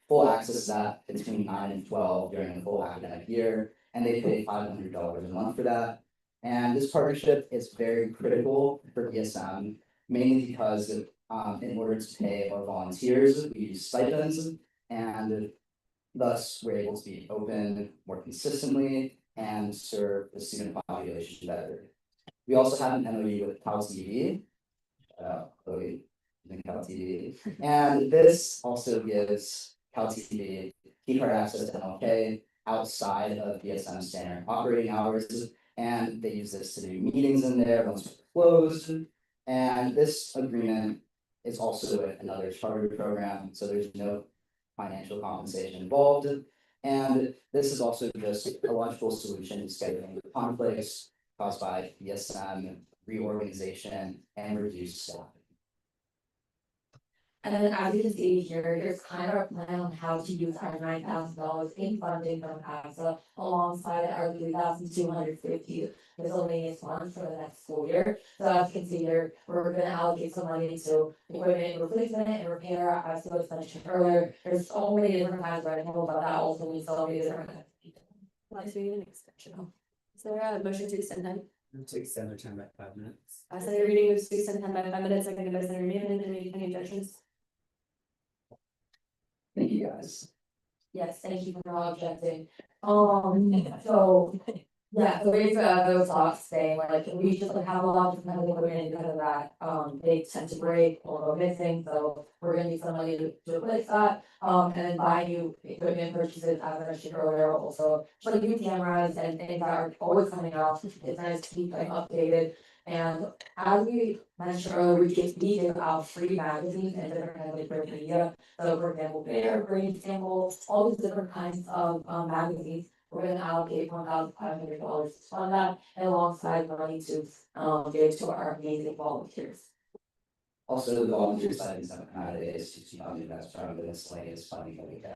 full access to that between 9 and 12 during the full academic year, and they pay $500 a month for that. And this partnership is very critical for BSM, mainly because in order to pay our volunteers, we use stipends, and thus we're able to be open more consistently and serve the student population better. We also have an MOU with Cal TV, Chloe, Cal TV, and this also gives Cal TV key card access to MLK outside of BSM standard operating hours, and they use this to do meetings in there once we're closed. And this agreement is also with another charter program, so there's no financial compensation involved. And this is also just a logical solution to scheduling conflicts caused by BSM reorganization and reduced staff. And then as you can see here, here's kind of our plan on how to use our $9,000 in funding from ASUC alongside our $3,250 miscellaneous funds for the next school year. So as you can see here, we're gonna allocate some money to equipment replacement and repair, as was mentioned earlier. There's so many different kinds of revenue, but that also means so many different kinds of people. Nice to an extension. Is there a motion to extend time? To extend their time by 5 minutes. I said the reading was to extend time by 5 minutes, seconded by Senator Newman, any objections? Thank you, guys. Yes, thank you for not objecting. So, yeah, so basically, those talks saying, like, we just like have a lot of different kinds of equipment because of that, they tend to break or go missing, so we're gonna need some money to replace that. And then buy new equipment purchases, as I mentioned earlier, also, like new cameras and things that are always coming out, it's nice to keep like updated. And as we mentioned earlier, we give out free magazines and different kinds of different media. So for example, Bear, Brain Sample, all these different kinds of magazines. We're gonna allocate $1,500 to fund that, and alongside money to give to our amazing volunteers. Also, the volunteer side is not kind of ASUC funding, that's probably the miscellaneous funding that we have.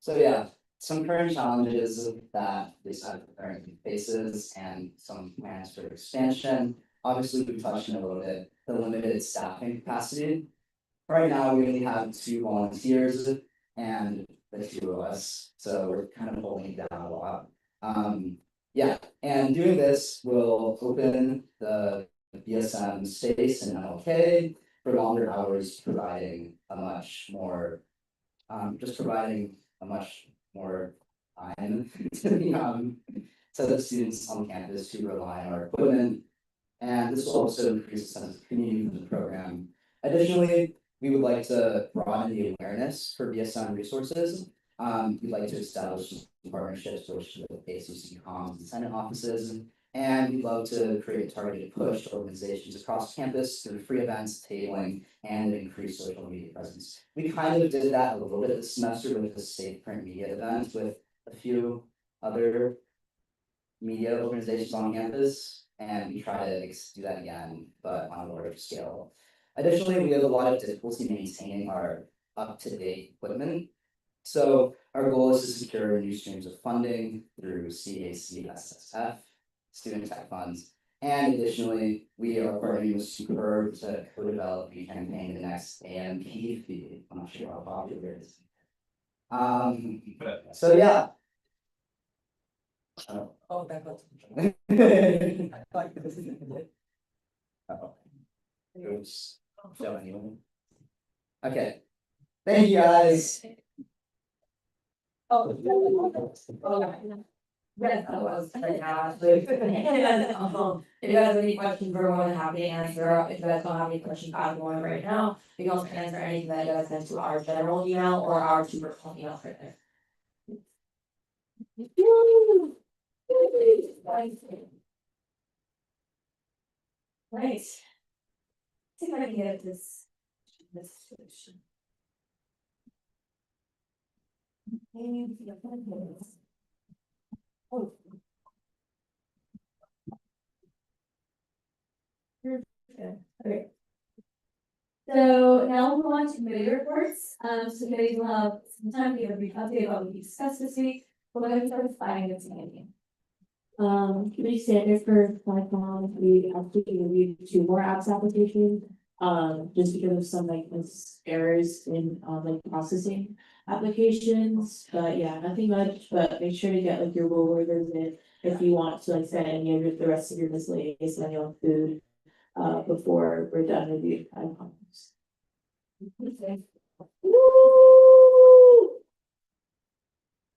So yeah, some current challenges that this side currently faces and some plans for expansion. Obviously, we touched on it a little bit, the limited staffing capacity. Right now, we only have 2 volunteers and the 2 of us, so we're kind of holding it down a lot. Yeah, and doing this will open the BSM space in MLK for longer hours, providing a much more time to the students on campus who rely on our equipment. And this will also increase the sense of community in the program. Additionally, we would like to broaden the awareness for BSM resources. We'd like to establish partnerships with ASUC comms and Senate offices, and we'd love to create a targeted push to organizations across campus through free events, tabling, and increased social media presence. We kind of did that a little bit this semester with the state print media event with a few other media organizations on campus, and we try to do that again, but on a larger scale. Additionally, we have a lot of difficulty maintaining our up-to-date equipment. So our goal is to secure new streams of funding through CAC SSF, student tech funds, and additionally, we are partnering with Superb to co-develop the campaign the next AMP feed. I'm not sure how popular it is. So yeah. Oh, that was. Okay. Thank you guys. Oh, yes, that was very actually. And, if you guys have any questions, we're more than happy to answer. If you guys don't have any questions, I'm going right now. You can also answer anything that you guys send to our general email or our two personal emails right there. Right. See if I can get this solution. Oh. Okay. So now we'll move on to committee reports. So committees will have some time to give a brief update about what we discussed this week. We'll go ahead and start with finance committee. Committee standard for Python, we actually reviewed 2 more apps applications. Just because of some like errors in like processing applications, but yeah, nothing much, but make sure to get like your rule orders in if you want to like send any of the rest of your miscellaneous manual food before we're done with the icons.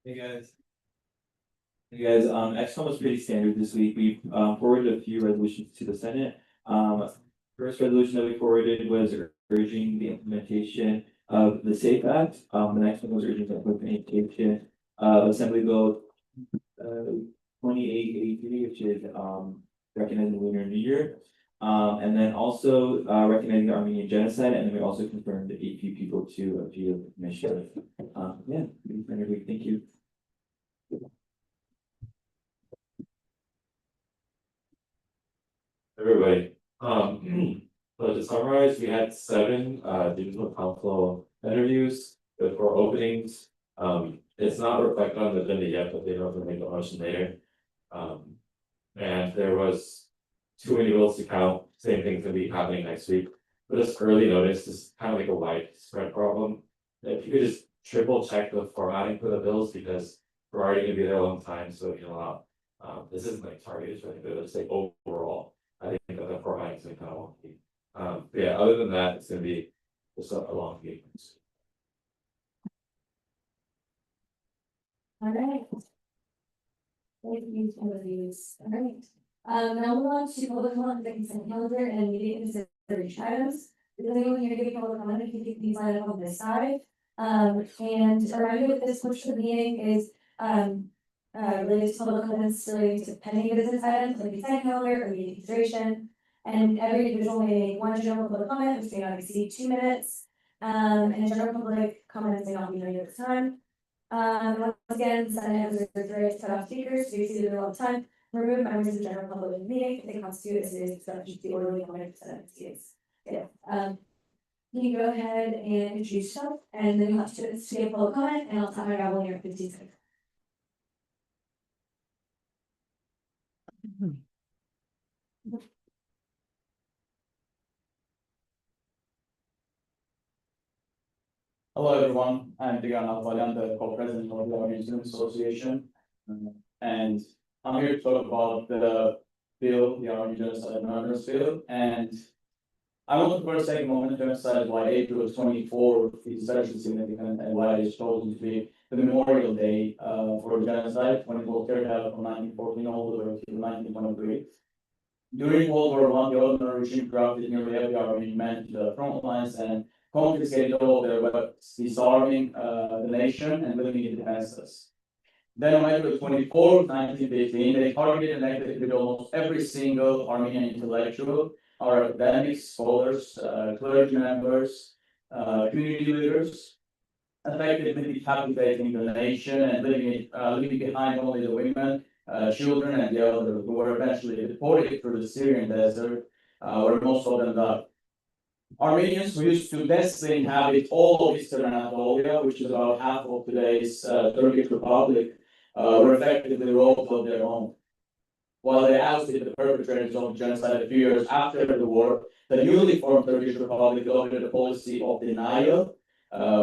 Hey guys. Hey guys, XCOM was pretty standard this week. We forwarded a few resolutions to the Senate. First resolution that we forwarded was urging the implementation of the SAFE Act. The next one was urging the implementation of Assembly Bill 2883, which is recognizing the Lunar New Year. And then also recognizing the Armenian genocide, and then we also confirmed 8 people to appeal the commission. Yeah, thank you. Everybody, so to summarize, we had 7 digital council interviews with 4 openings. It's not reflected on the agenda yet, but they don't make a motion later. And there was too many bills to count, same thing's gonna be happening next week. But this early notice is kind of like a widespread problem. If you could just triple check the formatting for the bills, because we're already gonna be there a long time, so you know, this isn't like targeted or anything, but it's like overall. I think that the formatting is kind of wonky. But yeah, other than that, it's gonna be just a long game. All right. Thank you for these. All right. Now we'll on to public comment, the consent calendar and immediate consideration items. Because anyone here to give public comment, you can keep these items on this side. And a reminder that this portion of the meeting is related to public comments relating to pending business items like consent calendar or immediate consideration. And every individual may make 1 general public comment, which may not exceed 2 minutes. And general public comments may not be noted at the time. Once again, the Senate has reserved the right to cut off speakers, so you see them all the time. Remove members of the general public in the meeting if they constitute a serious obstruction to the orderly conduct of Senate proceedings. Yeah. You can go ahead and introduce yourself, and then you'll have to give public comment, and I'll tap my gavel in your 15 seconds. Hello everyone, I'm Digan Alvalyan, the co-president of the Armenian Student Association. And I'm here to talk about the bill, the Armenian Genocide and Murders Bill. And I want to first take a moment to emphasize why April 24 is especially significant and why it is chosen to be the Memorial Day for genocide when it was carried out from 1914 all the way to 1923. During World War I, the Ottoman regime drafted nearly every Armenian man to the front lines and confiscated all of their weapons, disarming the nation and living it defenseless. Then on April 24, 1915, they targeted and executed almost every single Armenian intellectual, our academics, scholars, clergy members, community leaders, effectively decapitating the nation and leaving behind only the women, children, and the elderly, who were eventually deported through the Syrian desert, where most of them died. Armenians who used to densely inhabit all of Eastern Anatolia, which is about half of today's Turkish Republic, were effectively robbed of their own. While they ousted the perpetrators of genocide a few years after the war, the newly formed Turkish Republic adopted a policy of denial,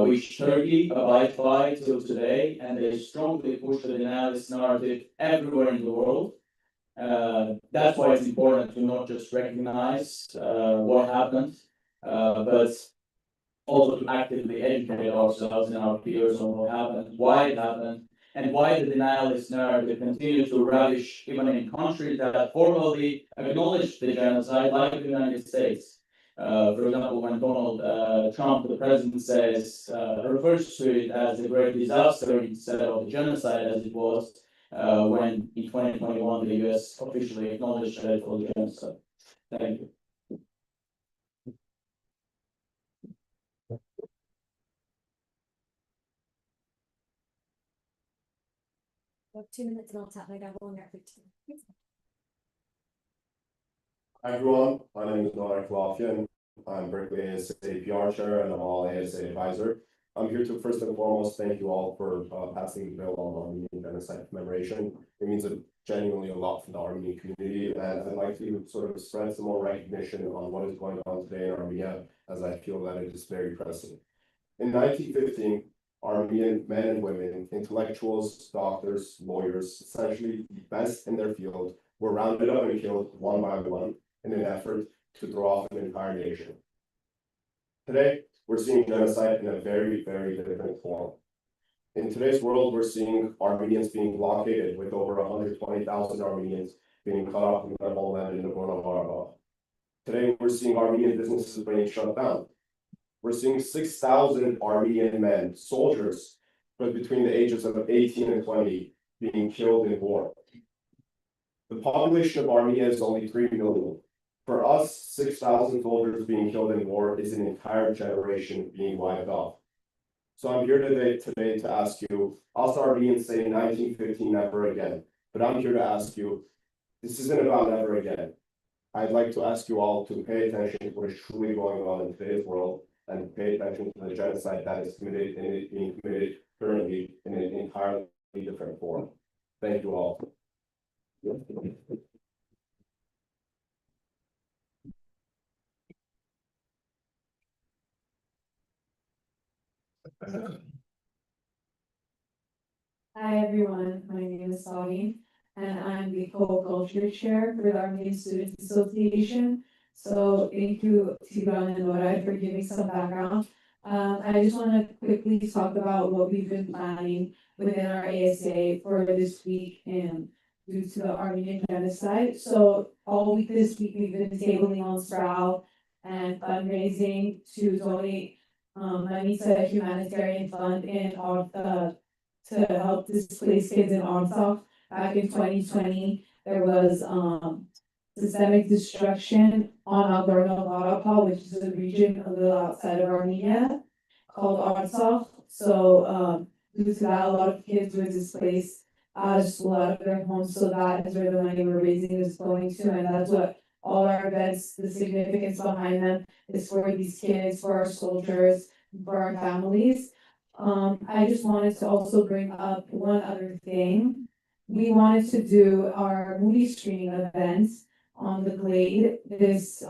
which Turkey abides by till today, and they strongly push the denialist narrative everywhere in the world. That's why it's important to not just recognize what happened, but also to actively educate ourselves and our peers on what happened, why it happened, and why the denialist narrative continues to ravish even in countries that formally acknowledge the genocide, like the United States. For example, when Donald Trump, the president, refers to it as a great disaster instead of a genocide as it was when in 2021 the US officially acknowledged that it was a genocide. Thank you. About 2 minutes and I'll tap my gavel in your 15. Hi everyone, my name is Noah Kalafian. I'm Berkeley ASA PR chair and I'm all ASA advisor. I'm here to first and foremost thank you all for passing the bill on Armenian genocide commemoration. It means genuinely a lot for the Armenian community, and I'd like to sort of spread some more recognition on what is going on today in Armenia, as I feel that it is very pressing. In 1915, Armenian men and women, intellectuals, doctors, lawyers, essentially the best in their field, were rounded up and killed one by one in an effort to throw off an entire nation. Today, we're seeing genocide in a very, very different form. In today's world, we're seeing Armenians being blockaded, with over 120,000 Armenians being cut off from their homeland in Nagorno-Karabakh. Today, we're seeing Armenian businesses being shut down. We're seeing 6,000 Armenian men, soldiers, but between the ages of 18 and 20, being killed in war. The population of Armenia is only 3 million. For us, 6,000 soldiers being killed in war is an entire generation being wiped off. So I'm here today to ask you, us Armenians say 1915 never again, but I'm here to ask you, this isn't about never again. I'd like to ask you all to pay attention to what is truly going on in today's world, and pay attention to the genocide that is committed and is being committed currently in an entirely different form. Thank you all. Hi everyone, my name is Saudi and I'm the co-culture chair for the Armenian Students Association. So thank you Tigran and Nora for giving some background. I just want to quickly talk about what we've been planning within our ASA for this week and due to the Armenian genocide. So all week this week we've been tabling on Sprout and fundraising to donate money to a humanitarian fund in to help displaced kids in Artsakh. Back in 2020, there was systemic destruction on Nagorno-Karabakh, which is a region a little outside of Armenia called Artsakh. So due to that, a lot of kids were displaced out of school, out of their homes. So that is where the money we're raising is going to, and that's what all our events, the significance behind them is for these kids, for our soldiers, for our families. I just wanted to also bring up one other thing. We wanted to do our movie screening events on the Glade this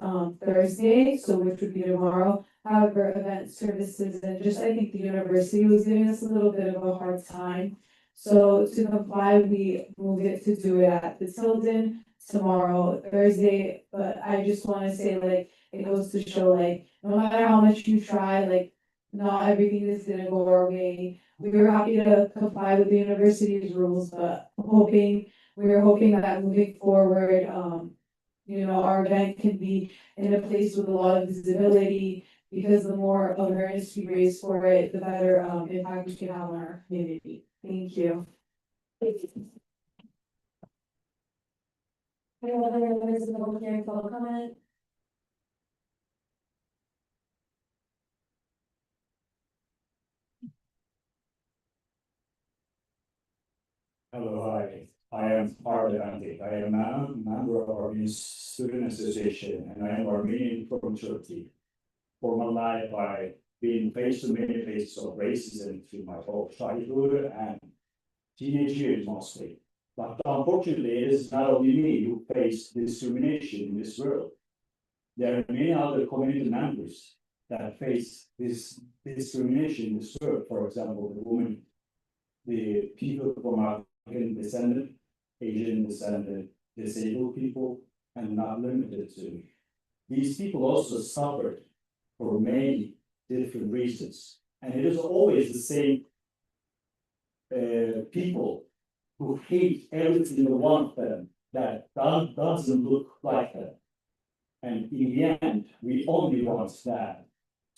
Thursday, so which would be tomorrow. However, event services and just I think the university was giving us a little bit of a hard time. So to comply, we moved it to do it at the Tilden tomorrow, Thursday. But I just want to say, like, it goes to show, like, no matter how much you try, like, not everything is gonna go our way. We were happy to comply with the university's rules, but we were hoping that moving forward, our event can be in a place with a lot of visibility, because the more awareness we raise for it, the better impact we can have on our community. Thank you. Any other members of the public hearing public comment? Hello, hi. I am Armenian. I am a member of Armenian Student Association, and I am Armenian from Turkey. For my life, I've been faced to many cases of racism through my whole childhood and teenage years mostly. But unfortunately, it is not only me who face discrimination in this world. There are many other community members that face this discrimination in this world. For example, the women, the people from African descendant, Asian descendant, disabled people, and not limited to. These people also suffered for many different reasons. And it is always the same people who hate every single one of them that doesn't look like them. And in the end, we only want that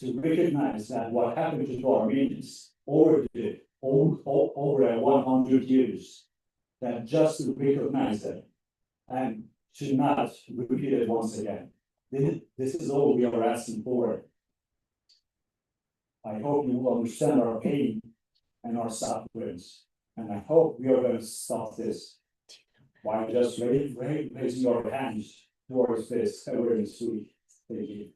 to recognize that what happened to Armenians over 100 years, that just to recognize them and to not repeat it once again. This is all we are asking for. I hope you will understand our pain and our sufferings, and I hope we are going to stop this by just raising our hands towards this awareness week. Thank you.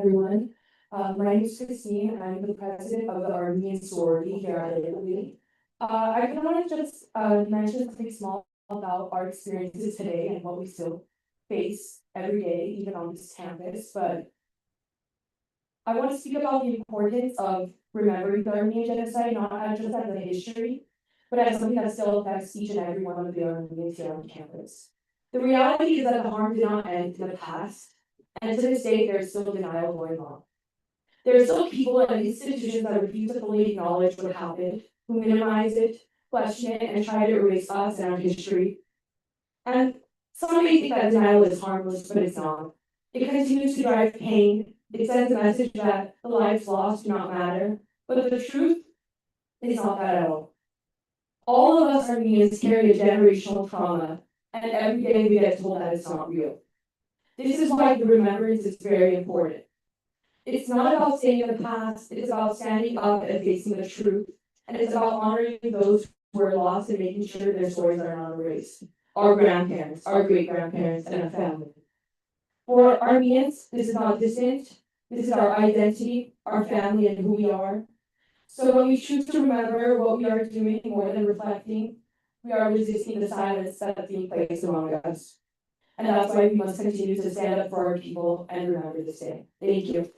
everyone. My name is Christine, and I'm the president of the Armenian sorority here at Berkeley. I kind of want to just mention something small about our experiences today and what we still face every day, even on this campus. But I want to speak about the importance of remembering the Armenian genocide, not just as a history, but as something that still affects each and every one of the Armenians here on campus. The reality is that the harm did not end in the past, and to this day, there's still denial going on. There are still people and institutions that refuse to fully acknowledge what happened, who minimize it, question it, and try to erase us and our history. And some may think that denial is harmless, but it's not. It continues to drive pain. It sends a message that the lives lost do not matter, but the truth is not that at all. All of us Armenians carry a generational trauma, and every day we get told that it's not real. This is why the remembrance is very important. It's not about staying in the past, it's about standing up and facing the truth, and it's about honoring those who were lost and making sure their stories are not erased. Our grandparents, our great-grandparents, and our family. For Armenians, this is not distant, this is our identity, our family, and who we are. So when we choose to remember what we are doing more than reflecting, we are resisting the silence that's being placed among us. And that's why we must continue to stand up for our people and remember this day. Thank you.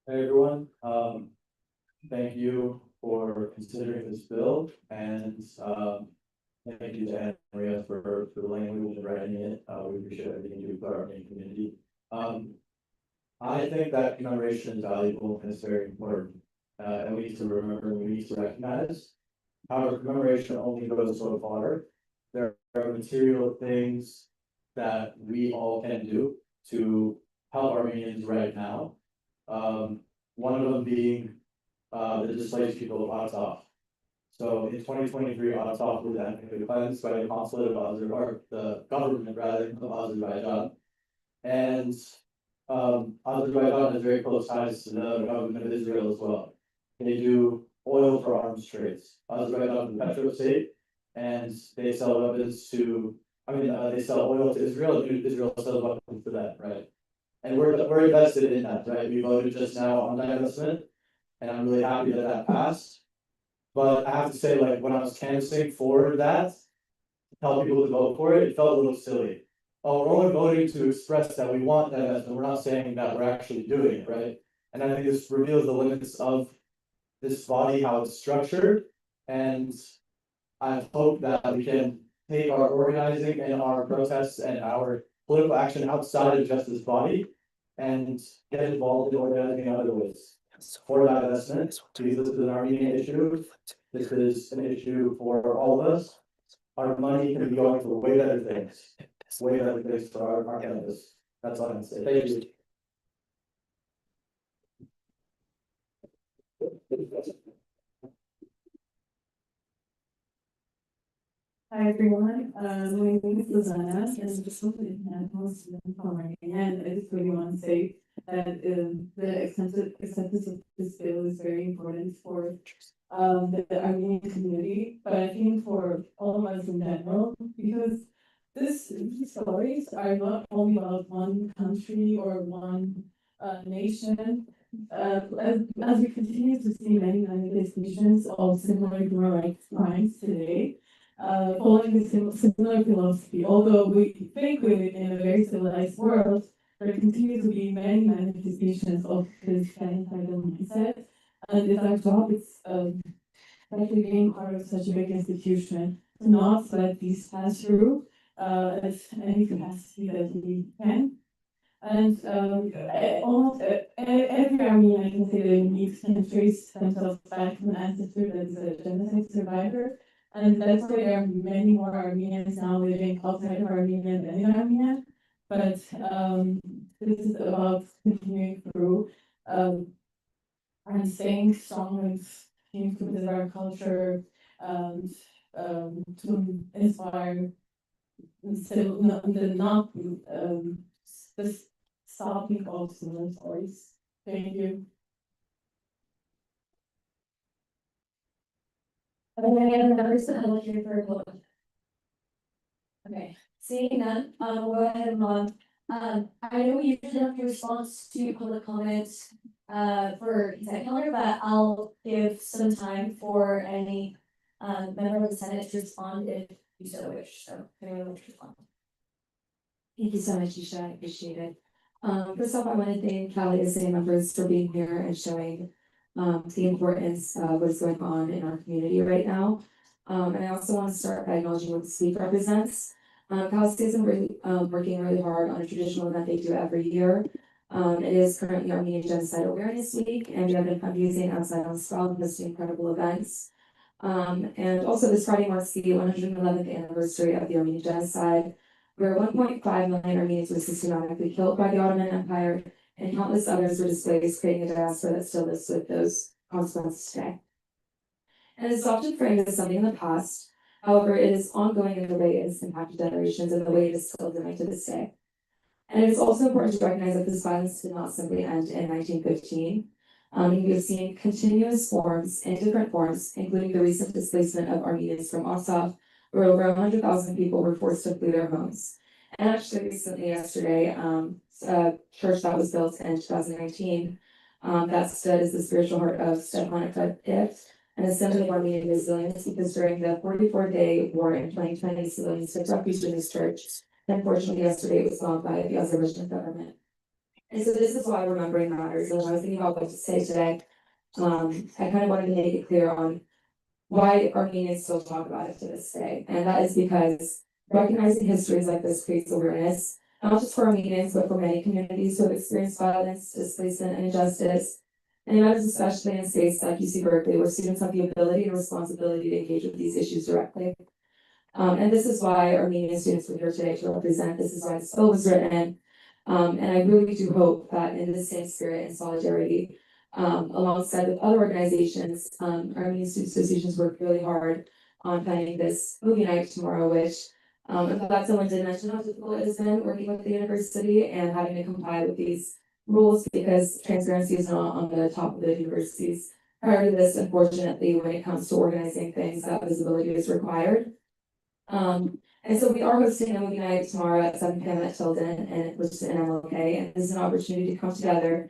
Hey everyone, thank you for considering this bill and thank you to Anna Maria for the language and writing it. We appreciate everything you do for our Armenian community. I think that commemoration is valuable and it's very important. And we need to remember and we need to recognize. However, commemoration only goes so far. There are material things that we all can do to help Armenians right now. One of them being the displaced people of ASUC. So in 2023, ASUC was ethnically cleansed by the consulate of Azerbaijan, or the government rather of Azerbaijan. And Azerbaijan has very close ties to the government of Israel as well. They do oil for arms trades. Azerbaijan is a petro state, and they sell weapons to, they sell oil to Israel, and Israel sells weapons to them, right? And we're invested in that, right? We voted just now on divestment, and I'm really happy that that passed. But I have to say, like, when I was canvassing for that, to tell people to vote for it, it felt a little silly. Oh, we're only voting to express that we want divestment. We're not saying that we're actually doing it, right? And I think this reveals the limits of this body, how it's structured. And I hope that we can take our organizing and our protests and our political action outside of just this body and get involved in organizing in other ways. For divestment, because this is an Armenian issue, this is an issue for all of us. Our money can be going for way better things for our campus. That's all I'm saying. Thank you. Hi everyone, my name is Lizana, and this was an and I just really want to say that the acceptance of this bill is very important for the Armenian community, but I think for all of us in general, because these stories are not only about one country or one nation. As we continue to see many manifestations of similar human rights crimes today, following the similar philosophy, although we think we live in a very civilized world, there continue to be many manifestations of this genocidal mindset, and it's our job, especially being part of such a big institution, to not let these pass through as any capacity that we can. And almost every Armenian, I can say, they need can trace themselves back to an ancestor that is a genocide survivor. And that's why there are many more Armenians now living outside of Armenia than in Armenia. But this is about continuing through and staying strong and continuing to preserve our culture and to inspire still not the stopping of similar stories. Thank you. Are there any other members of the public here for a vote? Okay, seeing none, we'll go ahead and move on. I know we usually have to respond to public comments for consent calendar, but I'll give some time for any member of the Senate to respond if you so wish, so if anyone wants to respond. Thank you so much, Isha, I appreciate it. First off, I want to thank Callie and city members for being here and showing the importance of what's going on in our community right now. And I also want to start by acknowledging what this week represents. Cal State's been really, working really hard on a traditional event they do every year. It is currently Armenian Genocide Awareness Week, and we have been fundraising outside on Sprout and hosting incredible events. And also this Friday marks the 111th anniversary of the Armenian Genocide, where 1.5 million Armenians were systematically killed by the Ottoman Empire, and countless others were displaced, creating a diaspora that still lives with those consequences today. And it's often framed as something in the past. However, it is ongoing in the way it has impacted generations and the way it is still doing to this day. And it is also important to recognize that this violence did not simply end in 1915. We have seen continuous forms in different forms, including the recent displacement of Armenians from Asaf, where over 100,000 people were forced to flee their homes. And actually recently yesterday, a church that was built in 2019, that stood as the spiritual heart of Stefan If, and a symbol of Armenian resilience, because during the 44-day war in 2020, civilians took refuge in this church. Unfortunately, yesterday it was bombed by the Azerbaijan government. And so this is why remembering matters. And when I was thinking about what to say today, I kind of wanted to make it clear on why Armenians still talk about it to this day. And that is because recognizing histories like this creates awareness, not just for Armenians, but for many communities who have experienced violence, displacement, and injustice. And it matters especially in space like UC Berkeley, where students have the ability and responsibility to engage with these issues directly. And this is why Armenian students were here today to represent. This is why this bill was written. And I really do hope that in the same spirit and solidarity, alongside with other organizations, Armenian Student Associations worked really hard on planning this movie night tomorrow, which I'm glad someone did mention how difficult it has been working with the university and having to comply with these rules, because transparency is not on the top of the university's priority list, unfortunately, when it comes to organizing things, that visibility is required. And so we are hosting a movie night tomorrow at 7 p.m. at Tilden, and which is in MLK, and this is an opportunity to come together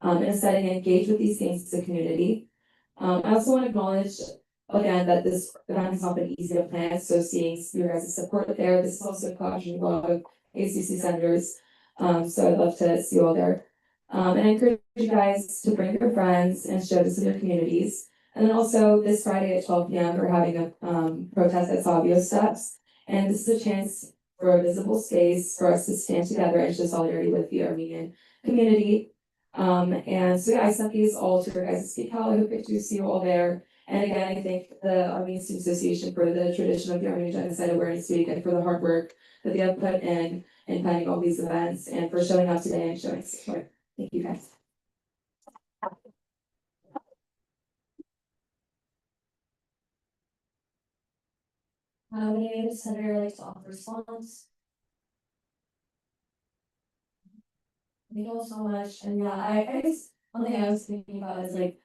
in a setting and engage with these things as a community. I also want to acknowledge again that this event has not been easy to plan, so seeing your guys' support there, this is also a collaboration with a lot of ASUC senators, so I'd love to see you all there. And I encourage you guys to bring your friends and share this with your communities. And then also this Friday at 12 p.m. we're having a protest at Savio Steps, and this is a chance for a visible space for us to stand together and show solidarity with the Armenian community. And so yeah, I sent these all to your guys' speak out. I hope to see you all there. And again, I thank the Armenian Student Association for the tradition of the Armenian Genocide Awareness Week and for the hard work that they have put in planning all these events and for showing up today and showing support. Thank you guys. Any other senator likes to offer response? Thank you all so much. And yeah, I guess one thing I was thinking about is like,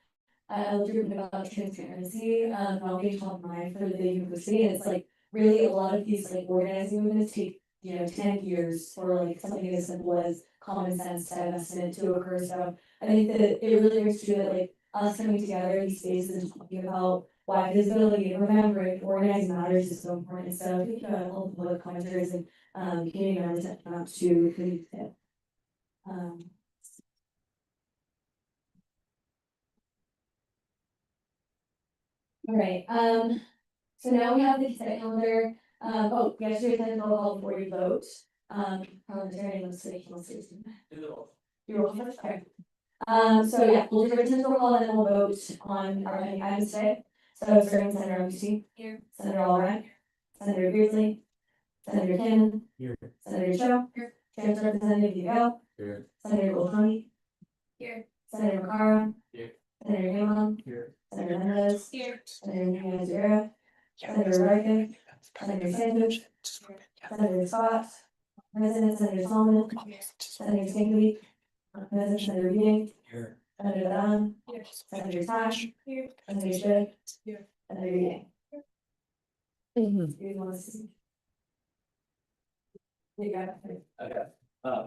I was reading about transparency, I'll be top of mind for the university, and it's like really a lot of these like organizing movements take 10 years for like something as simple as common sense to investment to occur. So I think that it really rings true that like us coming together in these spaces and talking about why visibility and remembering organizing matters is so important. So thank you to all the public commenters and community members that came out to really fit. All right, so now we have the consent calendar. Oh, we have to do a roll call before you vote. Parliamentarian, let's say, you roll first, okay. So yeah, we'll do a roll call and then we'll vote on our items today. So starting with Senator McC here, Senator Allred, Senator Beardsley, Senator Cannon, here, Senator Cho, here, Trans Representative Yale, here, Senator Goltoni, here, Senator Makara, here, Senator Hamon, here, Senator Mendez, here, Senator Nunez Rivera, Senator Rodriguez, Senator Sanders, Senator Scott, President Senator Solomon, Senator Stanley, President Senator Reading, here, Senator Dunn, here, Senator Tash, here, Senator Shea, here, Senator Yang. You want to see? You got it. Okay,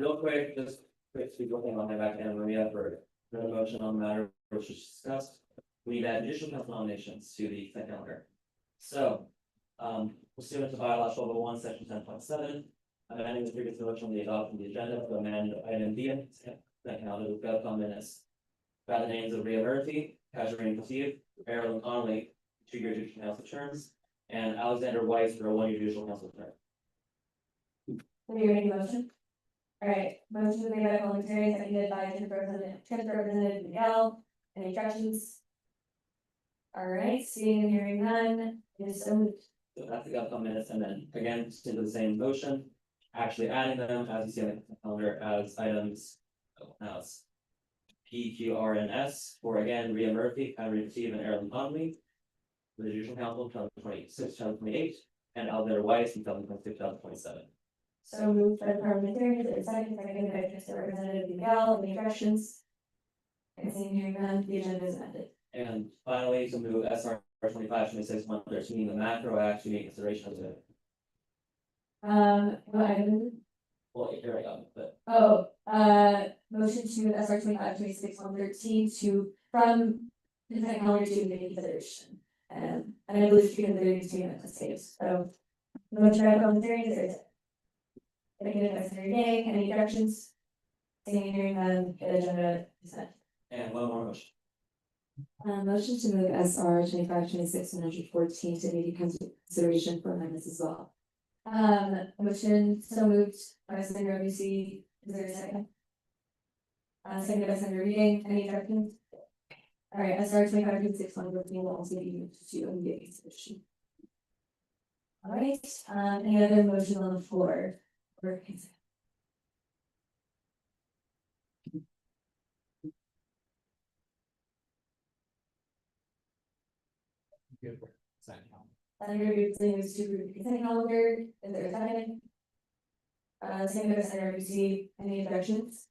real quick, just quick speak one thing on my back end, when we have for the motion on the matter which was discussed. We need to add additional council nominations to the consent calendar. So, pursuant to bylaw 1201, section 10.7, amending the previous motion on the adoption of the agenda to amend item B in consent calendar with Beth minutes. By the names of Rhea Murphy, Kajirine Patib, Marilyn Connolly, 2-year judicial council terms, and Alexander Weiss for a 1-year judicial council term. Are you making a motion? All right, motion made by Colin, seconded by Representative Miguel. Any objections? All right, seeing and hearing none, it is so moved. So that's the outcome minutes, and then again, to the same motion, actually adding them as you see on the consent calendar as items. As P, Q, R, and S for again, Rhea Murphy, Henry Steve, and Aaron Conley. The judicial council, 2026, 2028, and Alexander Weiss, 2026, 2027. So moved by the parliamentarians, is there a second, seconded by Representative Miguel. Any objections? And seeing and hearing none, the agenda is amended. And finally, to move SR 25-26-113, the macro act to make consideration of the. What item? Well, here I go, but Motion to SR 25-26-113 to from consent calendar to make consideration. And I believe you can do it to saves. So motion by parliamentarians, is there a second? Seconded by Senator Yang. Any objections? Seeing and hearing none, the agenda is set. and one more motion. Motion to move SR 25-26-114 to make consideration for amendments as well. Motion so moved by Senator Obusi. Is there a second? Seconded by Senator Reading. Any objections? All right, SR 25-26-114 will also be moved to immediate consideration. All right, any other motion on the floor? For consent? Senator Obusi moves to approve the consent calendar. Is there a second? Seconded by Senator Obusi. Any objections?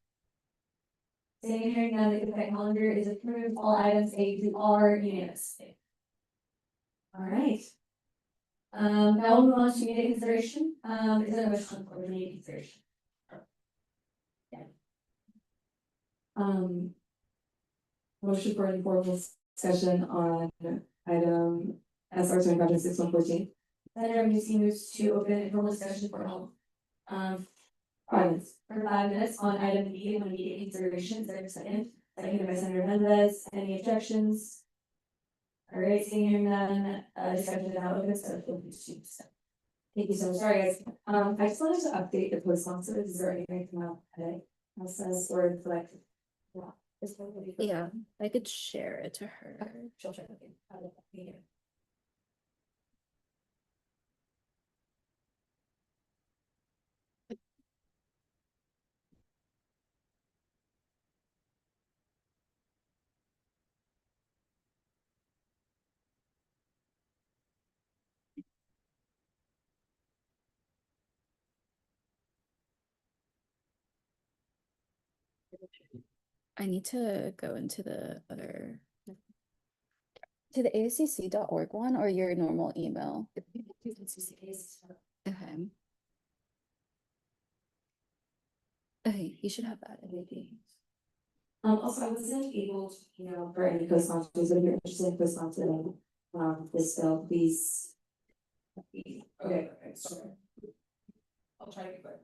Seeing and hearing none, the consent calendar is approved. All items A through R unanimously. All right. Now we'll move on to immediate consideration. Is there a motion for immediate consideration? Yeah. Motion for informal discussion on item SR 25-26-114. Senator Obusi moves to open informal discussion for all. 5 minutes. For 5 minutes on item B on immediate consideration. Is there a second? Seconded by Senator Mendez. Any objections? All right, seeing and hearing none, discussion is now open, so feel free to choose. Thank you so much. Sorry, guys. I just wanted to update the post sponsors. Is there anything come out today? Process or collect? Yeah, I could share it to her. She'll check with you. I need to go into the other. To the ASUC.org one or your normal email? Okay. Okay, you should have that. Also, I wasn't able to, for any post sponsors, if you're interested in post sponsoring, this bill, please. Okay, sorry. I'll try to be quick.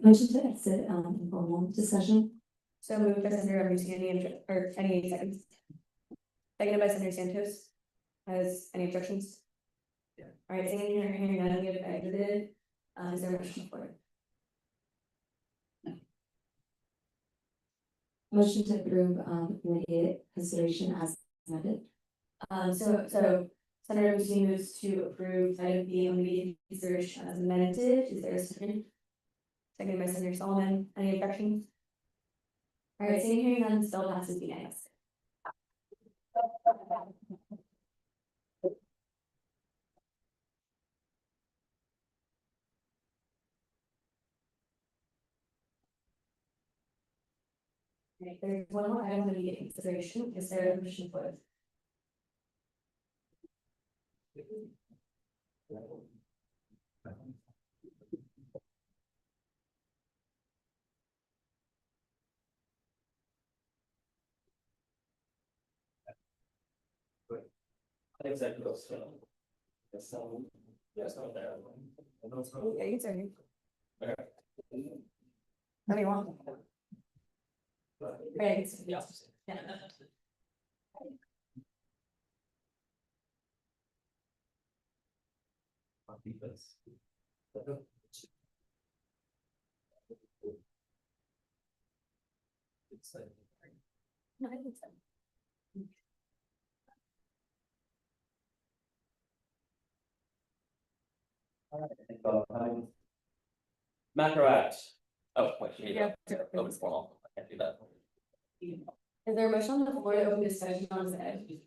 Motion to exit, informal discussion. So moved by Senator Rubinstein, or any seconds? Seconded by Senator Santos. Has any objections? Yeah. All right, seeing here, hearing none, we have exited. Is there a motion for it? Motion to approve, immediate consideration as amended. So Senator Rubinstein moves to approve item B on immediate consideration as amended. Is there a second? Seconded by Senator Solomon. Any objections? All right, seeing hearing none, still passes unanimously. Right, there's one more item of immediate consideration. Is there a motion for it? Executive session. Yes, not there. Yeah, you can say. Okay. What do you want? Right. Yes. Yeah. No, I think so. Macro act. Oh, wait, you need to open formal. I can't do that. Is there a motion on the floor to open discussion on this item?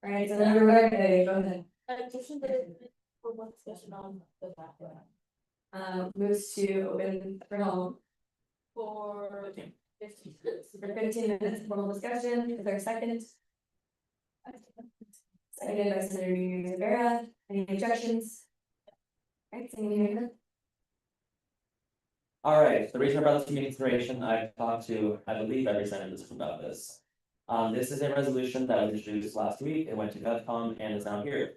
All right, so then we're ready, go ahead. For what discussion on the fact Moves to open for home for 15 minutes. for 15 minutes of formal discussion. Is there a second? Seconded by Senator Rivera. Any objections? All right, seeing none. All right, the reason I brought this to consideration, I've talked to, I believe, every senator about this. This is a resolution that was introduced last week. It went to GovCon and is now here.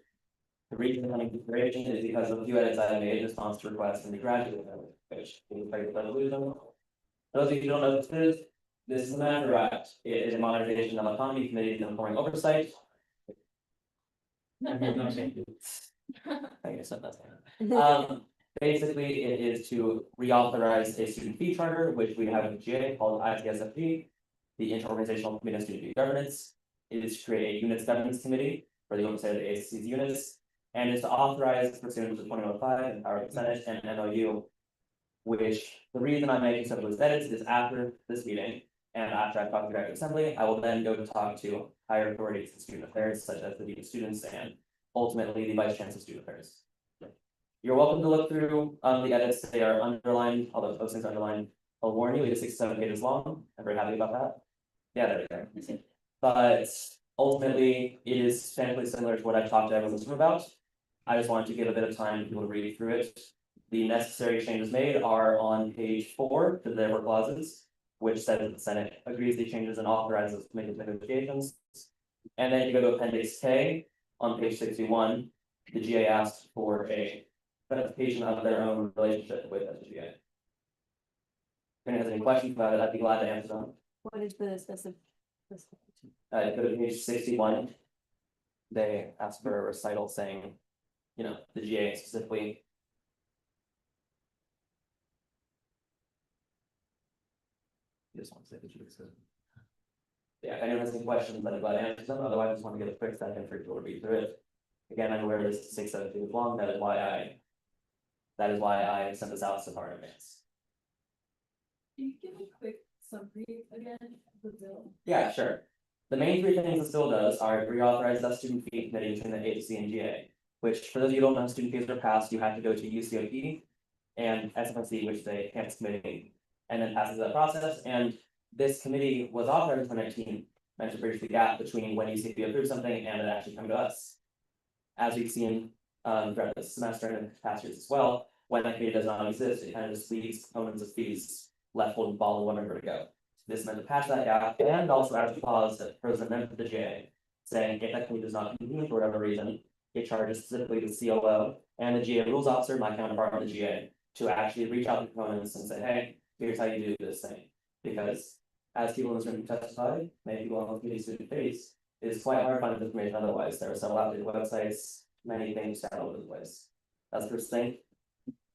The reason it's under consideration is because of a few edits I made in response to requests from the graduate, which is a resolution. Those of you who don't know what this is a matter act. It is a modernization of autonomy committee and informing oversight. I guess that's basically, it is to reauthorize a student fee charter, which we have in the GA called ITSFP, the Interorganizational Committee on Student Fee Governance. It is to create a units governance committee for the oversight of the ASUC's units, and is to authorize pursuant to 2005 and power of the Senate and an MOU, which the reason I'm making some of those edits is after this meeting, and after I talk to the graduate assembly, I will then go to talk to higher authorities in student affairs, such as the dean of students and ultimately the vice chancellor of student affairs. You're welcome to look through the edits. They are underlined, although those things are underlined. I'll warn you, it is 6-7 pages long. I'm very happy about that. Yeah, there we go. But ultimately, it is substantially similar to what I talked to everyone about. I just wanted to give a bit of time for people to read through it. The necessary changes made are on page 4 to the were clauses, which says that the Senate agrees the changes and authorizes committee negotiations. And then you go to Appendix K on page 61. The GA asked for a verification of their own relationship with SGA. If anyone has any questions about it, I'd be glad to answer them. What is the specific? Go to page 61. They asked for a recital saying, you know, the GA specifically. You just want to say the GA said. Yeah, if anyone has any questions, I'd be glad to answer them. Otherwise, I just want to get a quick second for people to read through it. Again, I'm aware this is 6-7 pages long. That is why I sent this out so far in advance. Can you give a quick summary again of the bill? Yeah, sure. The main 3 things this bill does are reauthorize the student fee committee between the ASUC and GA, which for those of you who don't know how student fees are passed, you have to go to UCOP and SFMC, which is a campus committee, and then passes that process. And this committee was authorized in 2019, meant to bridge the gap between when UCP approved something and it actually come to us. As we've seen throughout this semester and past years as well, when that committee does not exist, it kind of just leaves components of fees left holding ball and wondering where to go. This meant to patch that gap and also add a clause that president of the GA, saying if that committee does not convene for whatever reason, it charges specifically the COO and the GA rules officer, my counterpart in the GA, to actually reach out to components and say, hey, here's how you do this thing. Because as people in this room testify, many people on the committee student face, it is quite hard to find information otherwise. There are several outdated websites, many things all over the place. That's the first thing.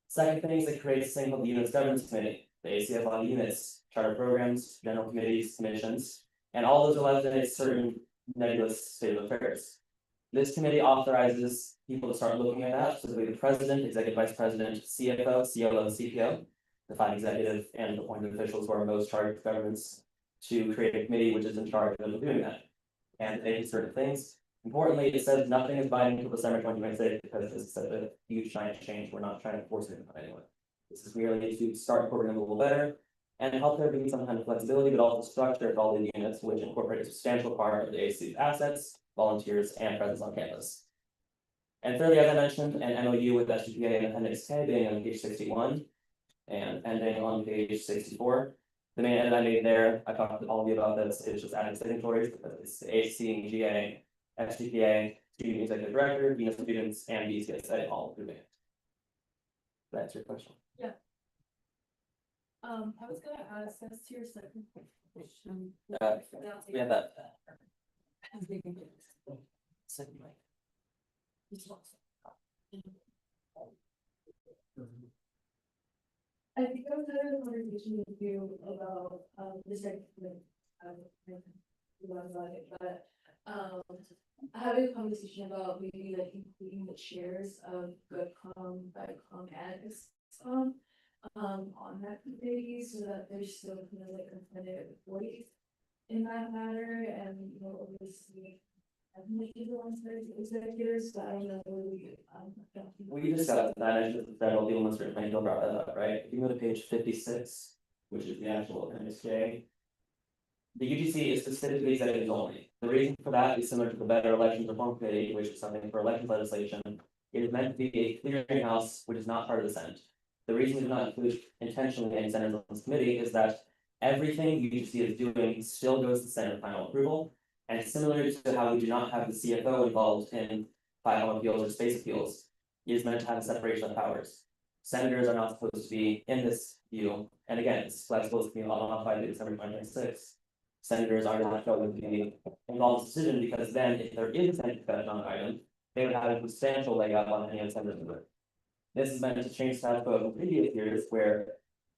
Second thing is it creates a thing called the Units Governance Committee, the ACFI units, charter programs, general committees, commissions, and all those are left in a certain nebulous state of affairs. This committee authorizes people to start looking at that, specifically the president, executive vice president, CFO, COO, CPO, the 5 executive and appointed officials who are most charged with governance, to create a committee which is in charge of doing that. And they do certain things. Importantly, it says nothing is binding until December 2026 because this is such a huge giant change. We're not trying to force it on anyone. This is merely to start incorporating a little better and help there be some kind of flexibility, but also structure of all the units, which incorporate a substantial part of the ASUC assets, volunteers, and presence on campus. And thirdly, as I mentioned, an MOU with SGPA and Appendix K being on page 61 and ending on page 64. The main edit I made there, I talked to all of you about this, is just adding signatories because it's ASUC, GA, SGPA, student executive director, dean of students, and BCS edit all approving it. That's your question. Yeah. I was gonna ask, as to your second question. We have that. Second mic. I think I was having a conversation with you about, this like, but, having a conversation about maybe like including the chairs of GovCom, VidCom, and ISCOM, on that committee, so that there's still kind of like a kind of voice in that matter, and, you know, obviously, I think the ones that are executives, but I don't know, We discussed that, I should federal legal minister Frank brought that up, right? If you go to page 56, which is the actual appendix J. The UGC is specifically executives only. The reason for that is similar to the Better Elections Reform Committee, which is something for elections legislation. It is meant to be a clearinghouse, which is not part of the Senate. The reason we do not include intentionally any senators on this committee is that everything UGC is doing still goes to Senate final approval. And similar to how we do not have the CFO involved in final appeals or space appeals, it is meant to have a separation of powers. Senators are not supposed to be in this view, and again, it's flexible to be modified to December 2026. Senators are not going to be involved in this decision because then, if there is a Senate discussion on an item, they would have a substantial leg up on any of the senators. This is meant to change status quo in previous years where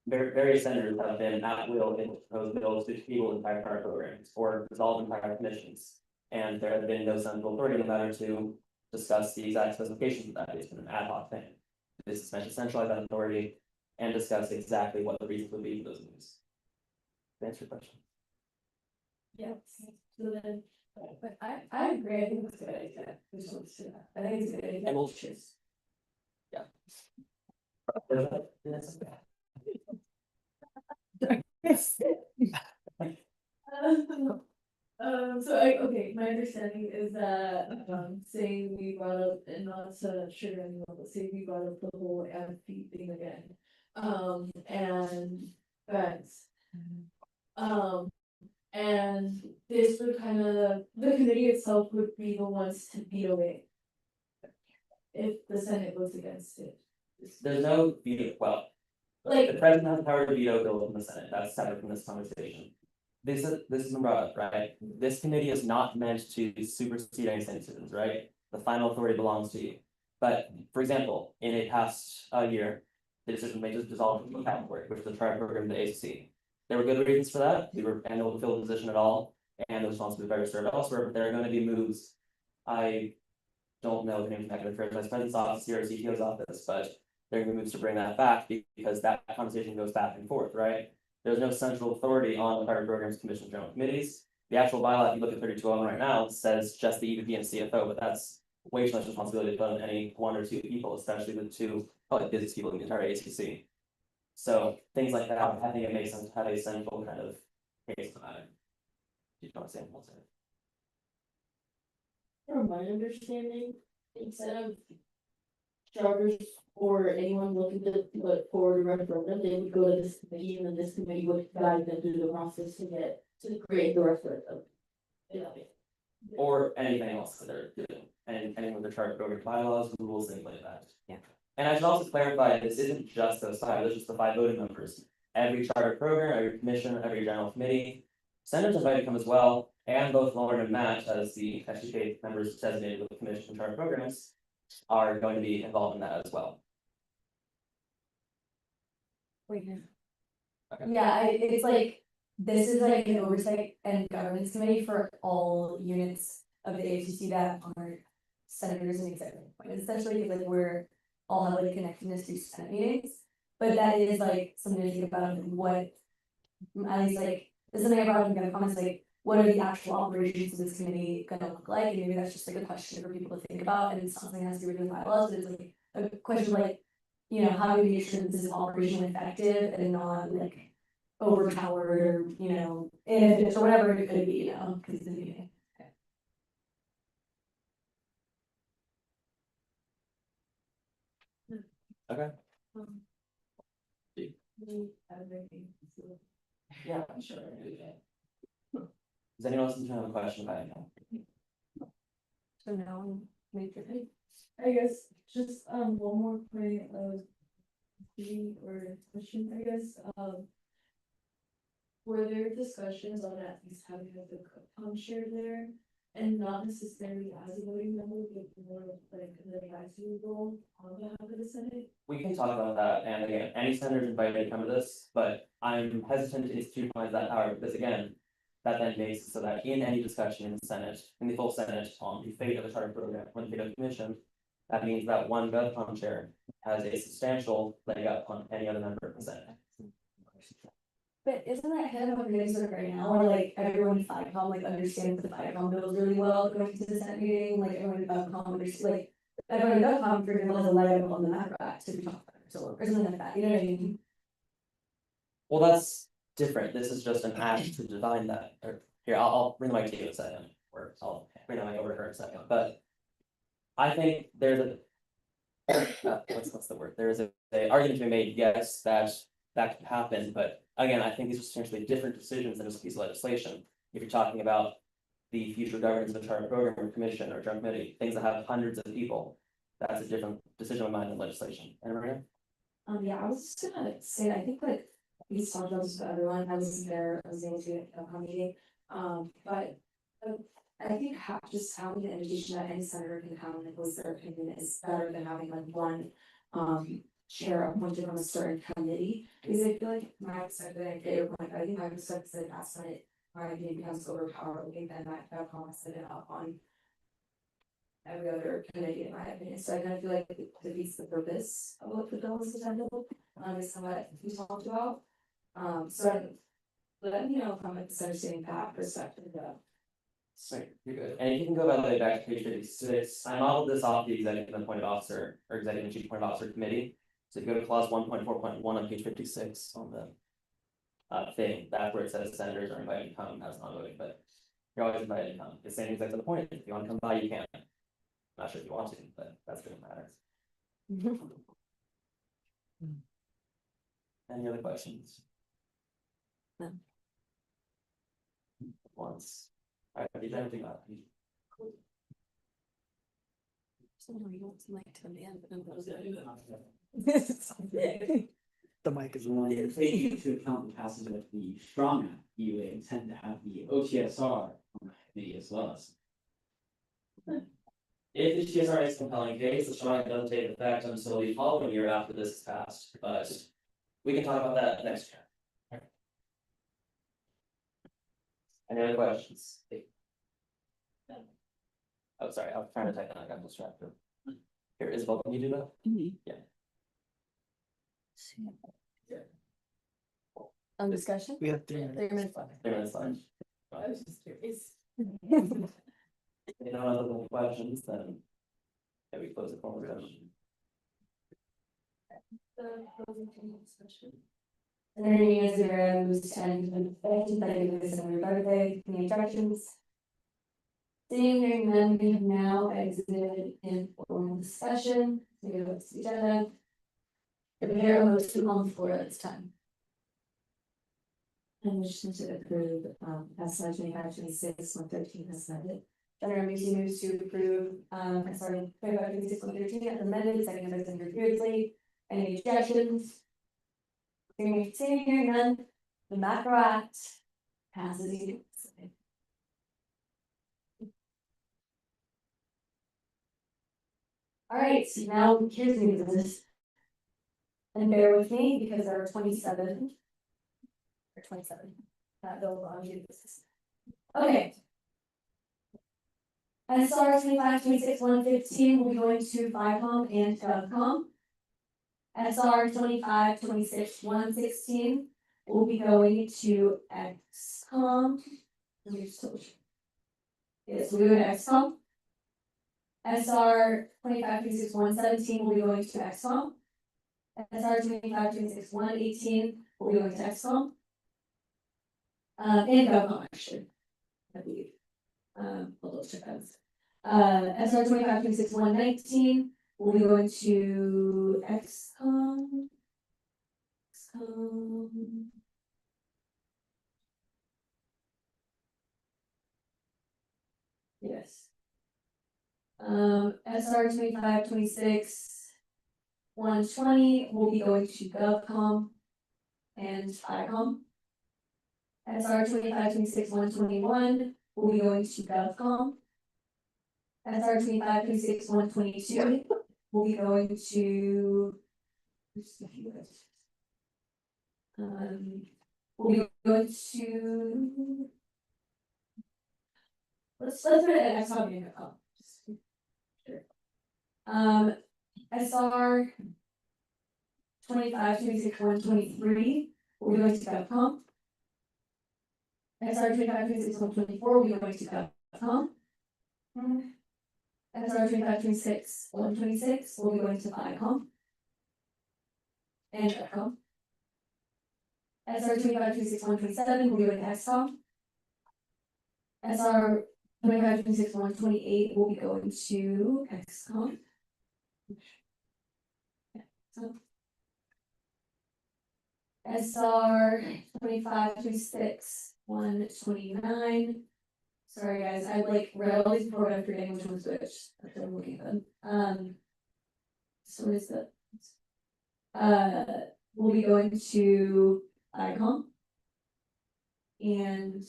various senators have been at will in proposed bills to table entire power programs or resolve entire commissions. And there has been no central authority in the matter to discuss the exact specifications of that. It's been an ad hoc thing. This is meant to centralize that authority and discuss exactly what the reasons would be for those moves. To answer your question. yes, so then, but I agree, I think it's a good idea. I think it's a good idea. And we'll choose. Yeah. Okay, my understanding is that, say we brought up, and not to trigger anyone, but say we brought up the whole amphi thing again. And that's. And this would kind of, the committee itself would be the ones to veto it. If the Senate votes against it. There's no veto, well, Like- the president has the power to veto bills in the Senate, that's separate from this conversation. This has been brought up, right? This committee is not meant to supersede any Senate citizens, right? The final authority belongs to you. But, for example, in a past year, the decision made to dissolve the category, which is the trial program of the ASUC. There were good reasons for that, we were unable to fill the position at all, and the responsibility better served elsewhere, but there are going to be moves. I don't know the name of the Executive Vice President's office here or CTO's office, but there are moves to bring that back because that conversation goes back and forth, right? There's no central authority on the fire programs, commission, general committees. The actual bylaw, if you look at 3201 right now, says just the EVP and CFO, but that's way too much responsibility to put on any 1 or 2 people, especially with 2 probably busiest people in the entire ACC. So things like that, I think it makes sense to have a central kind of case on it. Do you want to say anything else? From my understanding, instead of charters or anyone looking to put forward a referendum, they would go to this committee and then this committee would guide them through the process to create the referendum. Yeah. Or anything else that they're doing, and anything with the charter program bylaws, rules, things like that. Yeah. And I should also clarify, this isn't just those five, it's just the 5 voting members. Every charter program, every commission, every general committee, senators invited to come as well, and both Lauren and Matt, as the SUK members designated with the commission and charter programs, are going to be involved in that as well. Okay. Yeah, it's like, this is like an oversight and governance committee for all units of the ASUC that are senators and executive appointed. Essentially, like we're all have like connectedness through Senate meetings. But that is like something to think about, and what, at least like, this is something I brought up in the comments, like, what are the actual operations of this committee gonna look like? And maybe that's just like a question for people to think about, and it's something that has to do with bylaws, but it's like a question like, you know, how do we make sure that this is operationally effective and not like overpowered or, you know, inefficient or whatever it could be, you know, because it's a meeting. Okay. Yeah, I'm sure. Does anyone else have a question about it? So now, I guess just one more point of or question, I guess, were there discussions on at least having the share there and not necessarily as a voting member, but more of like an advisory role on behalf of the Senate? We can talk about that, and again, any senators invited to come to this, but I'm hesitant to institutionalize that power, because again, that then makes it so that in any discussion in the Senate, in the full Senate, on the fate of the charter program, on the fate of the commission, that means that one GovCon chair has a substantial leg up on any other member of the Senate. But isn't that kind of what we're doing sort of right now, where like everyone in FICOM like understands the FICOM bills really well going to the Senate meeting, like everyone in GovCom understands, like everyone in GovCom, for example, has a leg up on the macro act to be talked about, so or something like that, you know what I mean? Well, that's different, this is just an act to define that, or here, I'll bring the mic to you in a second, or I'll bring the mic over to her in a second, but. I think there's a, what's the word, there's a argument to be made, yes, that can happen, but again, I think these are substantially different decisions than just a piece of legislation. If you're talking about the future governance of a charter program or commission or joint committee, things that have hundreds of people, that's a different decision of mine than legislation. And Maria? Yeah, I was just gonna say, I think like these talk jobs for everyone, I was there, I was able to a meeting, but I think just having an indication that any senator can come and voice their opinion is better than having like one chair appointed on a certain committee. Because I feel like my perspective, I get your point, I think my perspective is that Senate, my opinion becomes overpowering, then that comments set it up on every other committee, in my opinion. So I kind of feel like it defeats the purpose of what the bill is intended, is what we talked about. So let me know if I'm understanding that perspective though. Sweet, you're good. And if you can go by the way back to page 56, I modeled this off the executive appointed officer or executive chief appointed officer committee. So if you go to clause 1.4.1 on page 56 on the thing, that's where it says senators are invited to come as non-voting, but you're always invited to come. The same executive appointed. If you want to come by, you can. I'm not sure if you want to, but that's what matters. Any other questions? No. Once. Alright, have you done anything about it? The mic is on. Taking into account the passage of the Strong Act, you would intend to have the OTSR on the committee as well as. If the TSR makes a compelling case, the Strong Act doesn't take effect until the following year after this is passed, but we can talk about that next year. Any other questions? Oh, sorry, I was trying to type that, I got distracted. Here, Isabel, can you do that? Yeah. Discussion? We have 3 minutes. 3 minutes left. 3 minutes left. I was just curious. If you don't have any questions, then can we close the formal discussion? And then you guys are moves to end this on your birthday, any objections? Seeing hearing none, we have now exited informal discussion, we go to the agenda. If we hear a motion on the floor at this time. And motion to approve, SR 25-26-113 as amended. General meeting moves to approve, SR 25-26-113 as amended, second by Senator Beardsley. Any objections? Seeing none, the macro act passes unanimously. All right, so now here's new business. And bear with me because there are 27. Or 27. Those on new business. Okay. SR 25-26-115 will be going to FICOM and GovCom. SR 25-26-116 will be going to XCOM. Yes, we're going to XCOM. SR 25-26-117 will be going to XCOM. SR 25-26-118 will be going to XCOM. And GovCom actually, I believe. Although check that. SR 25-26-119 will be going to XCOM. Yes. SR 25-26-120 will be going to GovCom and FICOM. SR 25-26-121 will be going to GovCom. SR 25-26-122 will be going to we'll be going to let's put it at XCOM and GovCom. Sure. SR 25-26-123 will be going to GovCom. SR 25-26-124 will be going to GovCom. SR 25-26-126 will be going to FICOM and GovCom. SR 25-26-127 will be going to XCOM. SR 25-26-128 will be going to XCOM. SR 25-26-129. Sorry guys, I like read all these before, but I'm forgetting which one's which. After I'm looking at them. So what is that? We'll be going to ICOM. And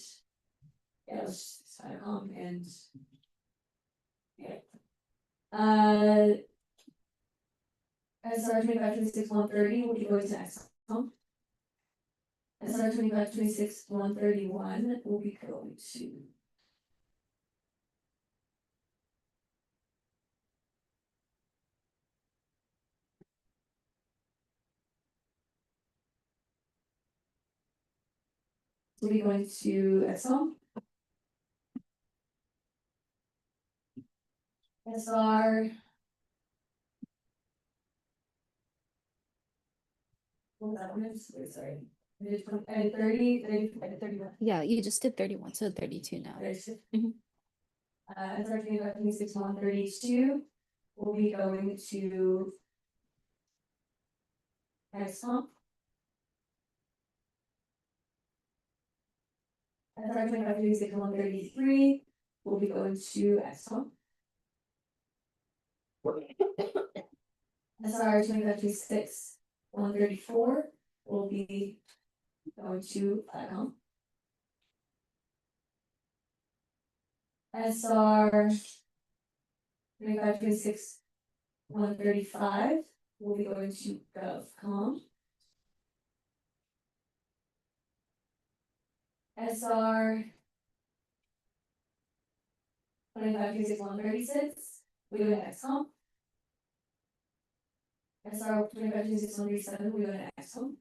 yeah, it's ICOM and yeah. SR 25-26-130 will be going to XCOM. SR 25-26-131 will be going to XCOM. SR what was that one? Sorry. I did 30, 31. Yeah, you just did 31, so 32 now. 32. Mhm. SR 25-26-132 will be going to XCOM. SR 25-26-133 will be going to XCOM. SR 25-26-134 will be going to FICOM. SR 25-26-135 will be going to GovCom. SR 25-26-136 we go to XCOM. SR 25-26-137 we go to XCOM.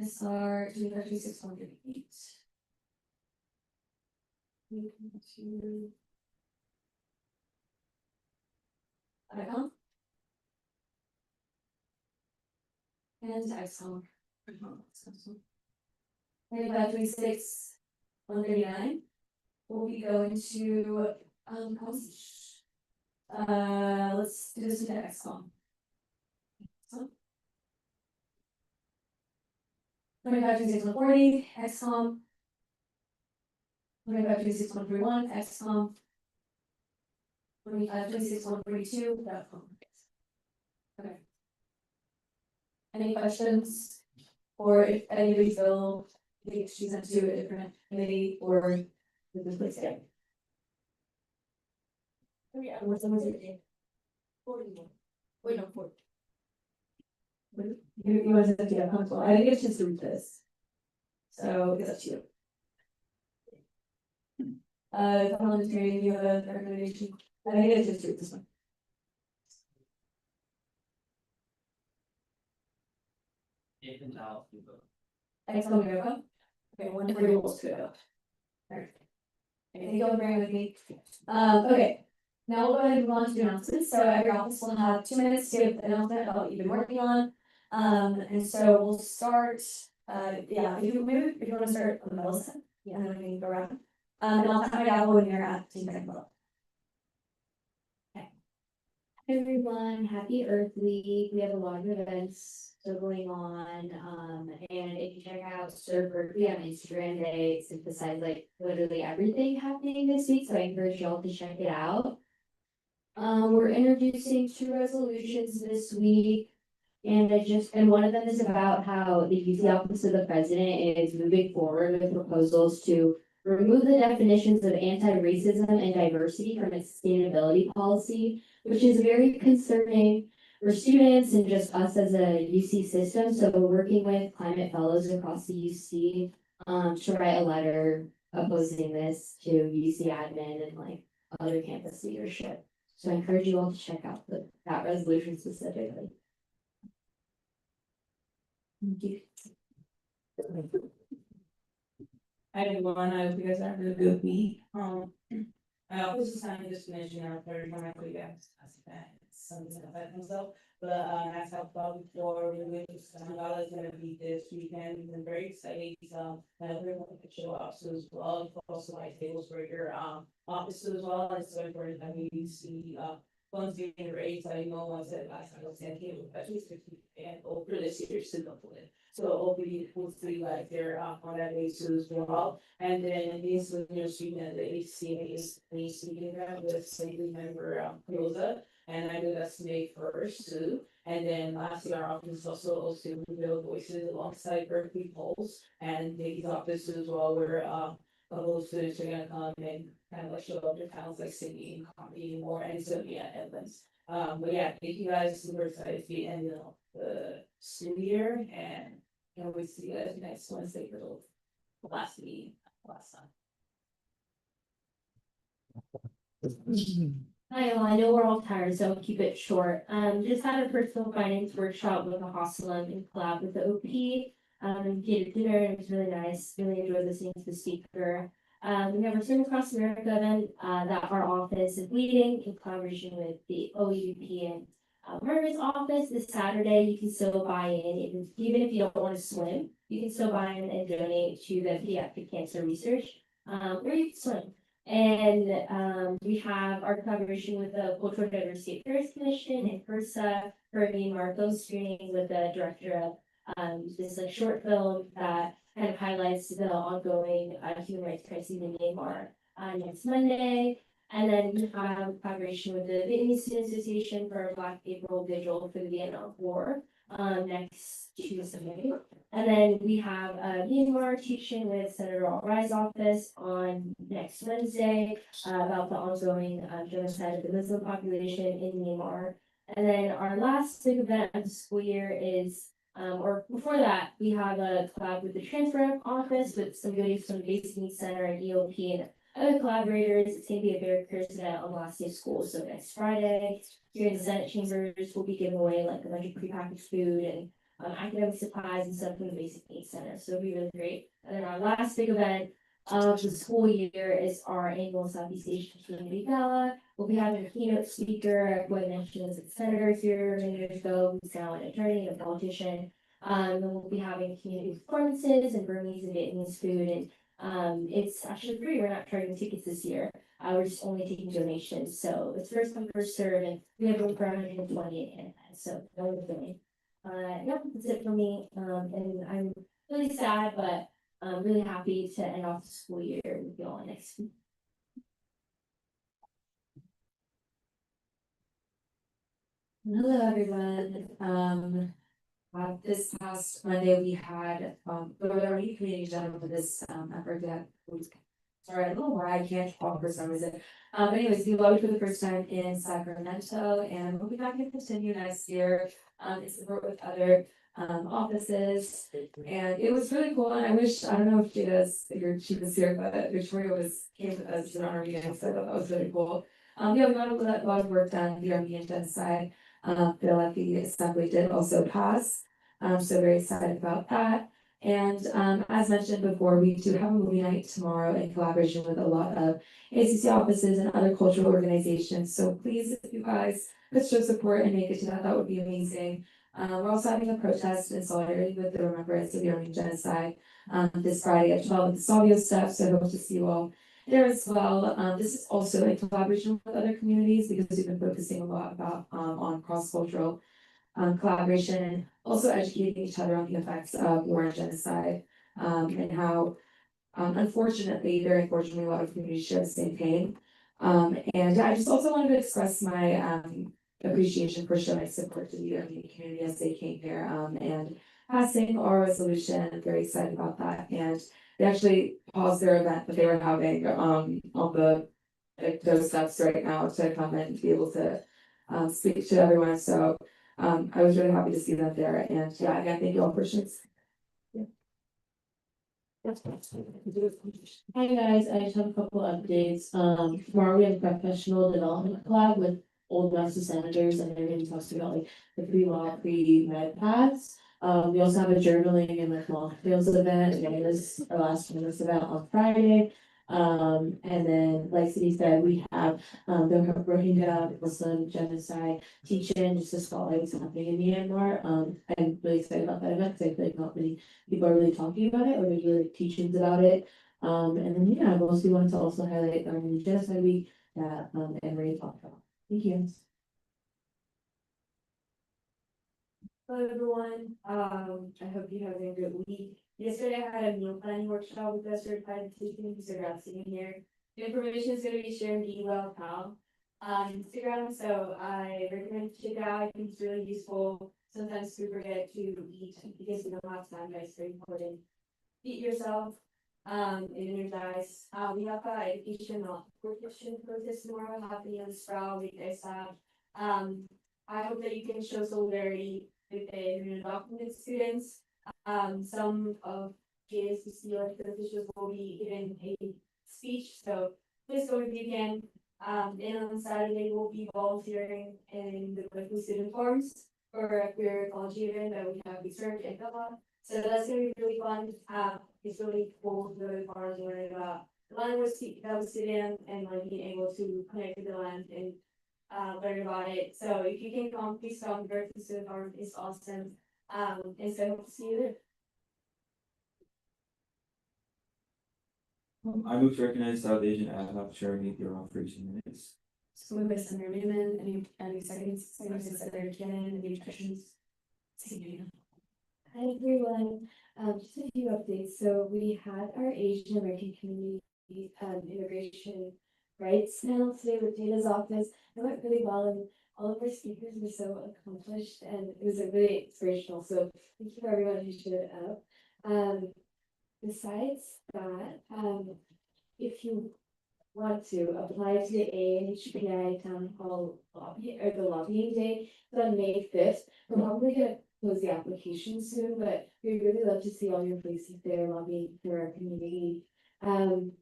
SR 25-26-138. ICOM. And XCOM. 25-26-139 will be going to let's do this into XCOM. Awesome. 25-26-140, XCOM. 25-26-141, XCOM. 25-26-142, okay. Any questions? Or if anybody feel they should send to a different committee or this place again? Oh yeah, what's the most? 41. Wait, no, 40. You want to do that, Council? I think it's just to read this. So it's up to you. Parliamentarian, you have a recommendation? I think it's just to read this one. If in doubt, you vote. Excellent, go. Okay, 140 volts to go. Alright. Okay, thank you all for bearing with me. Okay. Now we'll go ahead and move on to announcements. So every office will have 2 minutes to give an announcement about what you've been working on. And so we'll start, yeah, if you want to start on Melissa, yeah, and then we can go around. And I'll tap my gavel when you're at team technical. Hi everyone, happy Earth Week. We have a lot of events still going on. And if you check out Serve Berkeley on Instagram, they synthesize like literally everything happening this week. So I encourage y'all to check it out. We're introducing 2 resolutions this week. And one of them is about how the UC Office of the President is moving forward with proposals to remove the definitions of anti-racism and diversity from its sustainability policy, which is very concerning for students and just us as a UC system. So we're working with climate fellows across the UC to write a letter opposing this to UC admin and like other campus leadership. So I encourage you all to check out that resolution specifically. Thank you. Hi everyone, I hope you guys are having a good week. I also decided just to mention our third time I you guys something about myself. But as I've thought before, we Gala is gonna be this weekend and very exciting. Everyone can show up so as well. Also like tables for your offices as well. It's so important that we see funds being raised. I know once that last time I was saying, especially 50 and over this year still for it. So hopefully we'll see like they're on that basis as well. And then these listeners speaking at the HCA is speaking with Assembly Member Rosa. And I know that's May 1st too. And then lastly, our office is also build voices alongside Berkeley Pulse and Nikki's office as well, where those students are gonna come and kind of like show up their talents like singing, comedy, more, and so yeah, Edmonds. But yeah, thank you guys. Super excited to be ending the school year, and we see you guys next Wednesday for the last meeting last time. Hi, all. I know we're all tired, so I'll keep it short. Just had a personal finance workshop with the hostel and collab with the OP. Did a dinner, and it was really nice. Really enjoyed listening to the speaker. We have our Swim Across America event that our office is leading in collaboration with the OUP and Margaret's office this Saturday. You can still buy in, even if you don't want to swim. You can still buy in and donate to the pediatric cancer research, or you can swim. And we have our collaboration with the Cultural Diversity Affairs Commission and HRSA for me and Marco screening with the director of this like short film that kind of highlights the ongoing human rights crisis in Myanmar next Monday. And then we have collaboration with the Vietnamese Student Association for Black April Vigil for the Vietnam War next Tuesday. And then we have a Myanmar teaching with Senator Al-Rai's office on next Wednesday about the ongoing genocide of the Muslim population in Myanmar. And then our last big event of the school year is, or before that, we have a collab with the Transfer Office with some goodies from the Basic Needs Center and EOP and other collaborators. It's going to be a very curious event on the last day of school. So next Friday, here in the Senate chambers, we'll be giving away like a bunch of prepackaged food and academic supplies and stuff from the Basic Needs Center. So it'll be really great. And then our last big event of the school year is our annual Southeast Asian Community Gala. We'll be having a keynote speaker, who I mentioned as a senator here many years ago, who's now an attorney and a politician. And we'll be having community performances and Burmese and Vietnamese food. And it's actually free. We're not charging tickets this year. We're just only taking donations. So it's first come, first serve, and we have room for 120 in it. So no one's doing. yeah, that's it for me, and I'm really sad, but I'm really happy to end off the school year with you all next week. Hello, everyone. This past Monday, we had, the already community general for this, effort that was. Sorry, I don't know why I can't talk for some reason. Anyways, we voted for the first time in Sacramento, and we'll be back to continue next year, in support with other, offices. And it was really cool, and I wish, I don't know if she was here, but Victoria came with us to our meeting, so I thought that was really cool. Yeah, we got a lot of work done, the Armenian genocide. Bill at the assembly did also pass. So very excited about that. And as mentioned before, we do have a movie night tomorrow in collaboration with a lot of ACC offices and other cultural organizations. So please, if you guys could show support and make it to that, that would be amazing. We're also having a protest in solidarity with the remembrance of the Armenian genocide this Friday at 12 at the Savio steps. So I hope to see you all there as well. This is also in collaboration with other communities because we've been focusing a lot about on cross-cultural collaboration and also educating each other on the effects of war and genocide, and how unfortunately, very unfortunately, a lot of communities share the same pain. And yeah, I just also wanted to express my appreciation for showing support to the Armenian community as they came here and passing our resolution. I'm very excited about that. And they actually paused their event that they were having on the those steps right now to come and be able to speak to everyone. So I was really happy to see them there. And yeah, again, thank you all for sharing. Hi guys, I just have a couple updates. Tomorrow we have a professional development collab with Old Master Senators, and they're gonna talk about like the pre-law, pre-med paths. We also have a journaling and like mocktails event, and this our last one this event on Friday. And then like City said, we have the Rohingya Muslim genocide teach-in just to spotlight what's happening in Myanmar. I'm really excited about that event because I feel like not many people are really talking about it or there's really teachings about it. And then yeah, I mostly wanted to also highlight genocide week that Anne Marie talked about. Thank you. Hello, everyone. I hope you're having a good week. Yesterday, I had a meal planning workshop with the certified teaching Instagram sitting here. The information is going to be shared in Email Pal on Instagram, so I recommend to check it out. I think it's really useful. Sometimes we forget to eat because we don't have time, but it's very important. Eat yourself, and energize. We have an education protest tomorrow happening on Sprout with ASUC. I hope that you can show solidarity with the undocumented students. Some of JSCC elected officials will be given a speech, so please go if you can. And on Saturday, we'll be volunteering in the Berkeley student forums for a queer ecology event that we have research and cover. So that's gonna be really fun. It's really cool to go to the forums and learn about the land that was sit in and like being able to connect with the land and learn about it. So if you can come, please come. Berkeley student forum is awesome. And so I hope to see you there. I move to recognize South Asian ad hoc sharing your own for 18 minutes. So moved by Senator Newman, any seconds, Senator Cannon, any questions? Hi everyone, just a few updates. So we had our Asian American community immigration rights panel today with Dana's office. It went really well, and all of our speakers were so accomplished, and it was really inspirational. So thank you for everyone who showed up. Besides that, if you want to apply to the ANHPI Town Hall lobby or the lobbying day, it's on May 5th. We're probably gonna close the application soon, but we'd really love to see all your faces there lobbying for our community. And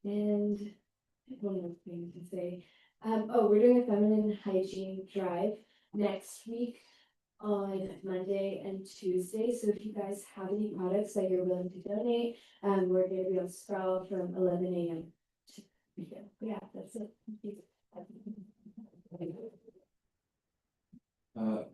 one more thing to say. Oh, we're doing a feminine hygiene drive next week on Monday and Tuesday. So if you guys have any products that you're willing to donate, we're gonna be on Sprout from 11 a.m. to yeah, that's it. Thank you.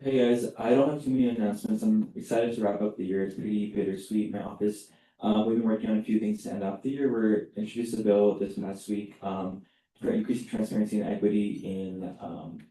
Hey guys, I don't have too many announcements. I'm excited to wrap up the year. It's pretty bittersweet in my office. We've been working on a few things to end off the year. We're introduced a bill this past week for increasing transparency and equity in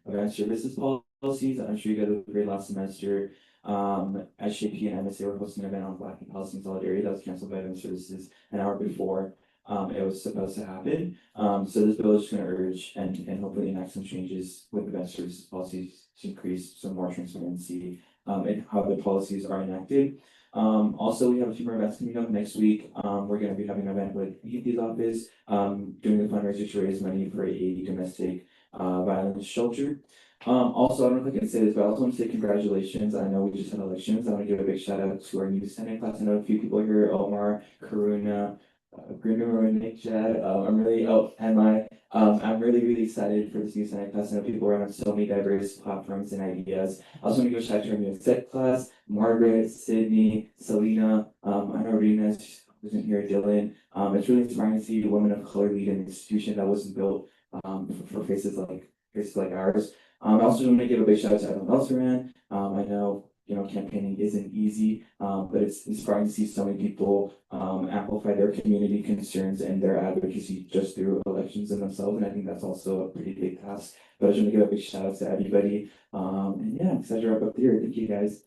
advanced services policy. policies. I'm sure you guys agreed last semester. SJP and MSA were hosting an event on Black and Palestinian solidarity that was canceled by Event Services an hour before it was supposed to happen. So this bill is just gonna urge and hopefully enact some changes with Event Services policies to increase some more transparency in how the policies are enacted. Also, we have a few more events coming up next week. We're gonna be having an event with Ethi's office, doing a fundraiser to raise money for a domestic violence shelter. Also, I don't know if I can say this, but I also want to say congratulations. I know we just had elections. I want to give a big shout out to our new Senate class. I know a few people here, Omar, Karuna, Bruno, Nick, Jed. I'm really excited for this new Senate class. I know people are on so many diverse platforms and ideas. I also want to give a shout out to our new Exec class, Margaret, Sydney, Selena. I know Rena wasn't here, Dylan. It's really inspiring to see women of color lead an institution that wasn't built for faces like ours. I also want to give a big shout out to everyone else around. I know, campaigning isn't easy, but it's inspiring to see so many people amplify their community concerns and their advocacy just through elections in themselves. And I think that's also a pretty big task. But I just want to give a big shout out to everybody. And yeah, I'm excited to wrap up here. Thank you guys.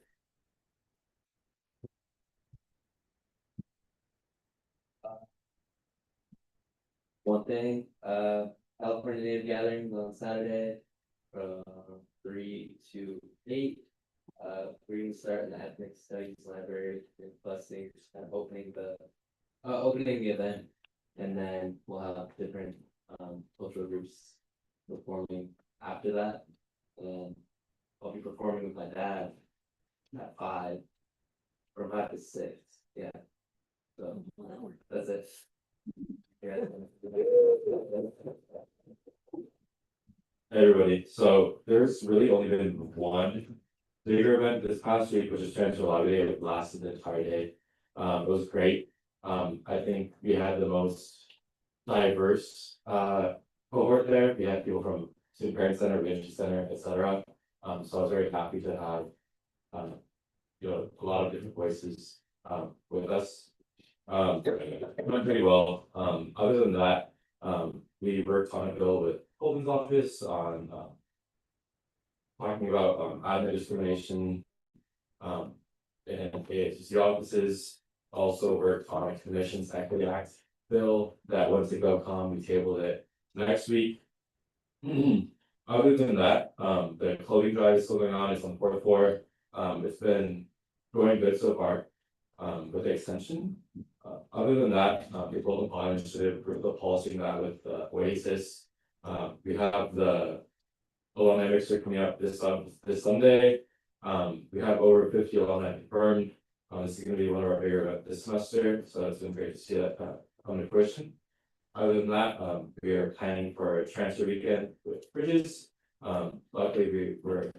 One thing, California Native Gathering on Saturday from 3 to 8. We're gonna start in the Ethnic Studies Library in Blessing, just kind of opening the event, and then we'll have different cultural groups performing after that, and I'll be performing with my dad at 5, from 5 to 6, yeah. So that's it. Yeah. Hey everybody, so there's really only been one bigger event this past week, which is Transfer Lobby Day. It lasted the entire day. It was great. I think we had the most diverse cohort there. We had people from Student Parent Center, Reentry Center, etc. So I was very happy to have a lot of different voices with us. It went pretty well. Other than that, we worked on a bill with Holden's office on talking about admin discrimination and ASUC offices. Also worked on a Commissions Equity Act bill that went to GovCon. We tabled it next week. Other than that, the clothing drive is still going on. It's on the 4th floor. It's been going good so far with the extension. Other than that, the Golden Pond Initiative approved the policy that with Oasis. We have the alumni mixer coming up this Sunday. We have over 50 alumni confirmed. This is going to be one of our bigger events this semester, so it's been great to see that come to fruition. Other than that, we are planning for a transfer weekend with Bridges. Luckily, we were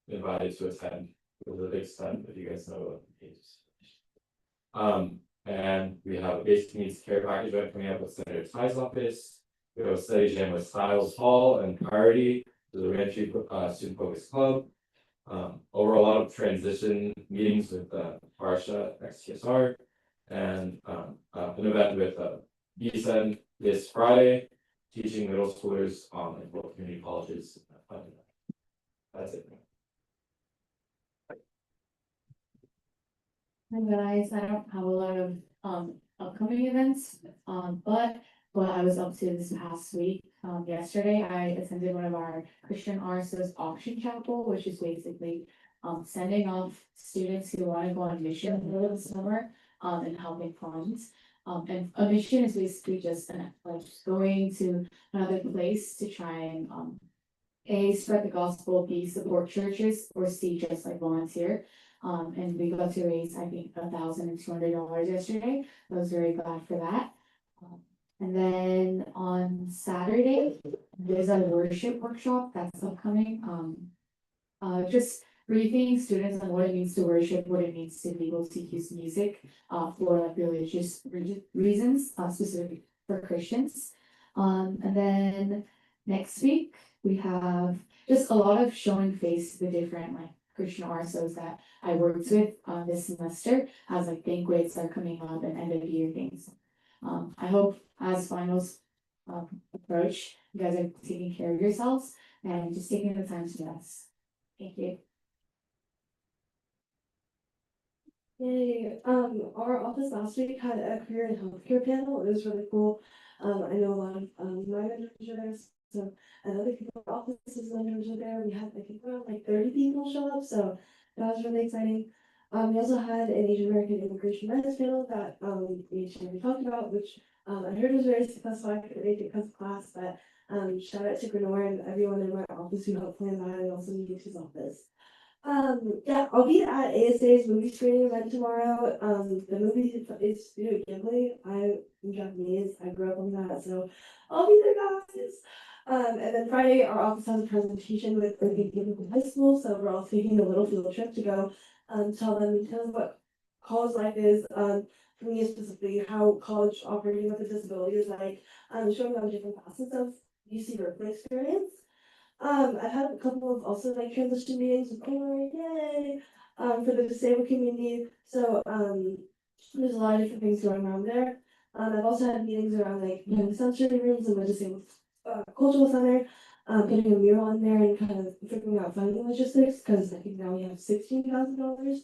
invited to attend. It was a big stunt, if you guys know what it is. And we have a basic needs care package event coming up with Senator Tsai's office. We have a study jam with Styles Hall and Priority to the Reentry Student Focus Club. Over a lot of transition meetings with Barsha, XTSR, and an event with BSEN this Friday, teaching middle schoolers on local community colleges. That's it. Hi guys, I don't have a lot of upcoming events, but what I was up to this past week, yesterday I attended one of our Christian RSO's auction chapel, which is basically sending off students who want to go on mission over the summer and helping funds. And a mission is basically just like going to another place to try and A, spread the gospel, B, support churches, or C, just like volunteer. And we got to raise, I think, $1,200 yesterday. I was very glad for that. And then on Saturday, there's a worship workshop that's upcoming. Just briefing students on what it means to worship, what it means to be able to use music for like religious reasons, specifically for Christians. And then next week we have just a lot of showing face to the different like Christian RSOs that I worked with this semester as like banquets are coming up and end of year things. I hope as finals approach, you guys are taking care of yourselves and just taking the time to rest. Thank you. Yay, our office last week had a career in healthcare panel. It was really cool. I know a lot of my mentors are there, so and other people in offices mentors are there. We had I think around like 30 people show up, so that was really exciting. We also had an Asian American immigration rights panel that we talked about, which I heard was very successful. I couldn't make it because of class, but shout out to Grenor and everyone in my office who helped plan that, and also Yuki's office. Yeah, I'll be at ASA's movie screening event tomorrow. The movie is Studio Ghibli. I'm Japanese. I grew up on that, so I'll be there, guys. And then Friday, our office has a presentation with Berkeley High School, so we're all taking a little field trip to go tell them what college life is. For me specifically, how college operating with a disability is like. Showing them different facets of UC Berkeley experience. I've had a couple of also like transition meetings with Corey, yay, for the disabled community. So there's a lot of different things going on there. I've also had meetings around like sensory rooms and the disabled cultural center, putting a mural in there and kind of figuring out funding logistics because I think now we have $16,000,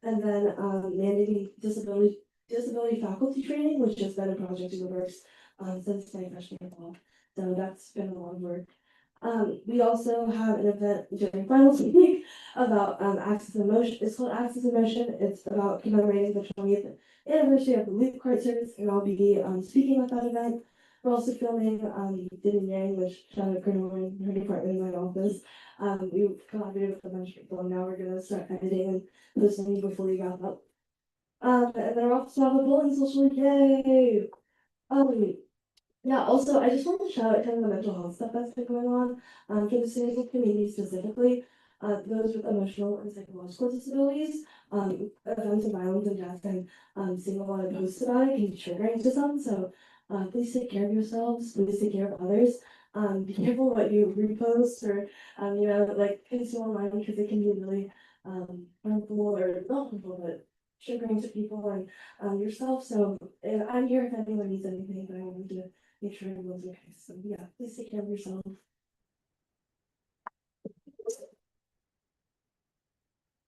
and then mandating disability faculty training, which has been a project in the works since my freshman year fall. So that's been a lot of work. We also have an event during finals week about Access in Motion. It's called Access in Motion. It's about commemorating the 20th anniversary of the Loop Card service, and I'll be speaking at that event. We're also filming Din and Yang, which shout out Grenor and her department in my office. We've collaborated with a bunch of people, and now we're gonna start editing and posting before we wrap up. And then we're also have a bullying social, yay! Yeah, also, I just want to shout out kind of the mental health stuff that's been going on, for the disabled community specifically, those with emotional and psychological disabilities, events of violence and death, and seeing a lot of posts about it can be triggering to some, so, please take care of yourselves, please take care of others, be careful what you repost or, like, consume online, because it can be really, harmful or not harmful, but triggering to people and yourself, so I'm here if anyone needs anything, but I wanted to make sure everyone's okay. So yeah, please take care of yourself.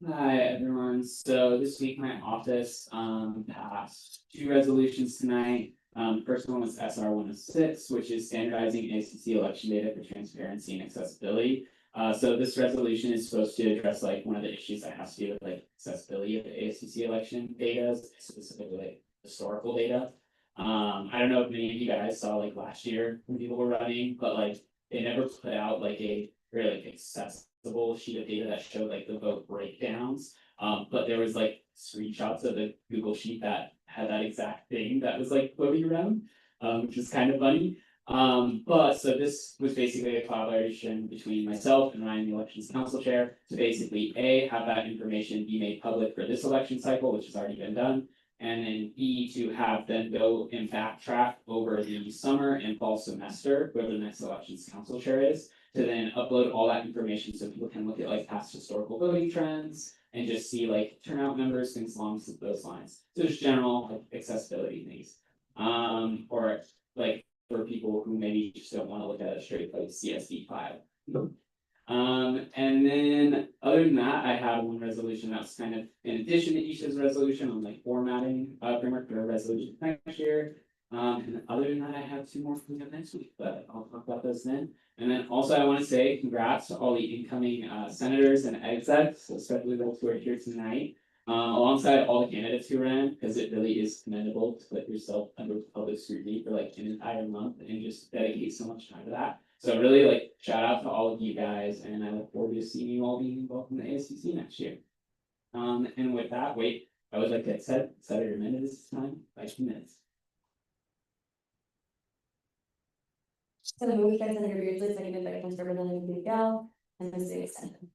Hi everyone, so this week my office passed 2 resolutions tonight. First one was SR 106, which is standardizing ASUC election data for transparency and accessibility. So this resolution is supposed to address like one of the issues that has to do with like accessibility of the ASUC election data, specifically like historical data. I don't know if many of you guys saw like last year when people were running, but like they never put out like a very like accessible sheet of data that showed like the vote breakdowns. But there was like screenshots of the Google sheet that had that exact thing that was like floating around, which is kind of funny. But so this was basically a collaboration between myself and Ryan, the elections council chair, to basically A, have that information be made public for this election cycle, which has already been done. And then B, to have them go and backtrack over the summer and fall semester, where the next elections council chair is, to then upload all that information so people can look at like past historical voting trends and just see like turnout numbers, things along those lines. So just general like accessibility things. Or like for people who maybe just don't want to look at a straight like CSV file. And then other than that, I have one resolution that's kind of in addition to Isha's resolution on like formatting framework for a resolution next year. And other than that, I have 2 more coming up next week, but I'll talk about those then. And then also I want to say congrats to all the incoming senators and execs, especially those who are here tonight, alongside all the candidates who ran, because it really is commendable to put yourself under public scrutiny for like an entire month and just dedicate so much time to that. So really like shout out to all of you guys, and I look forward to seeing you all being involved in the ASUC next year. And with that, I would like to set your minutes time by 2 minutes. So the movie guys under usually seconded by Councilor Miguel and then say extended.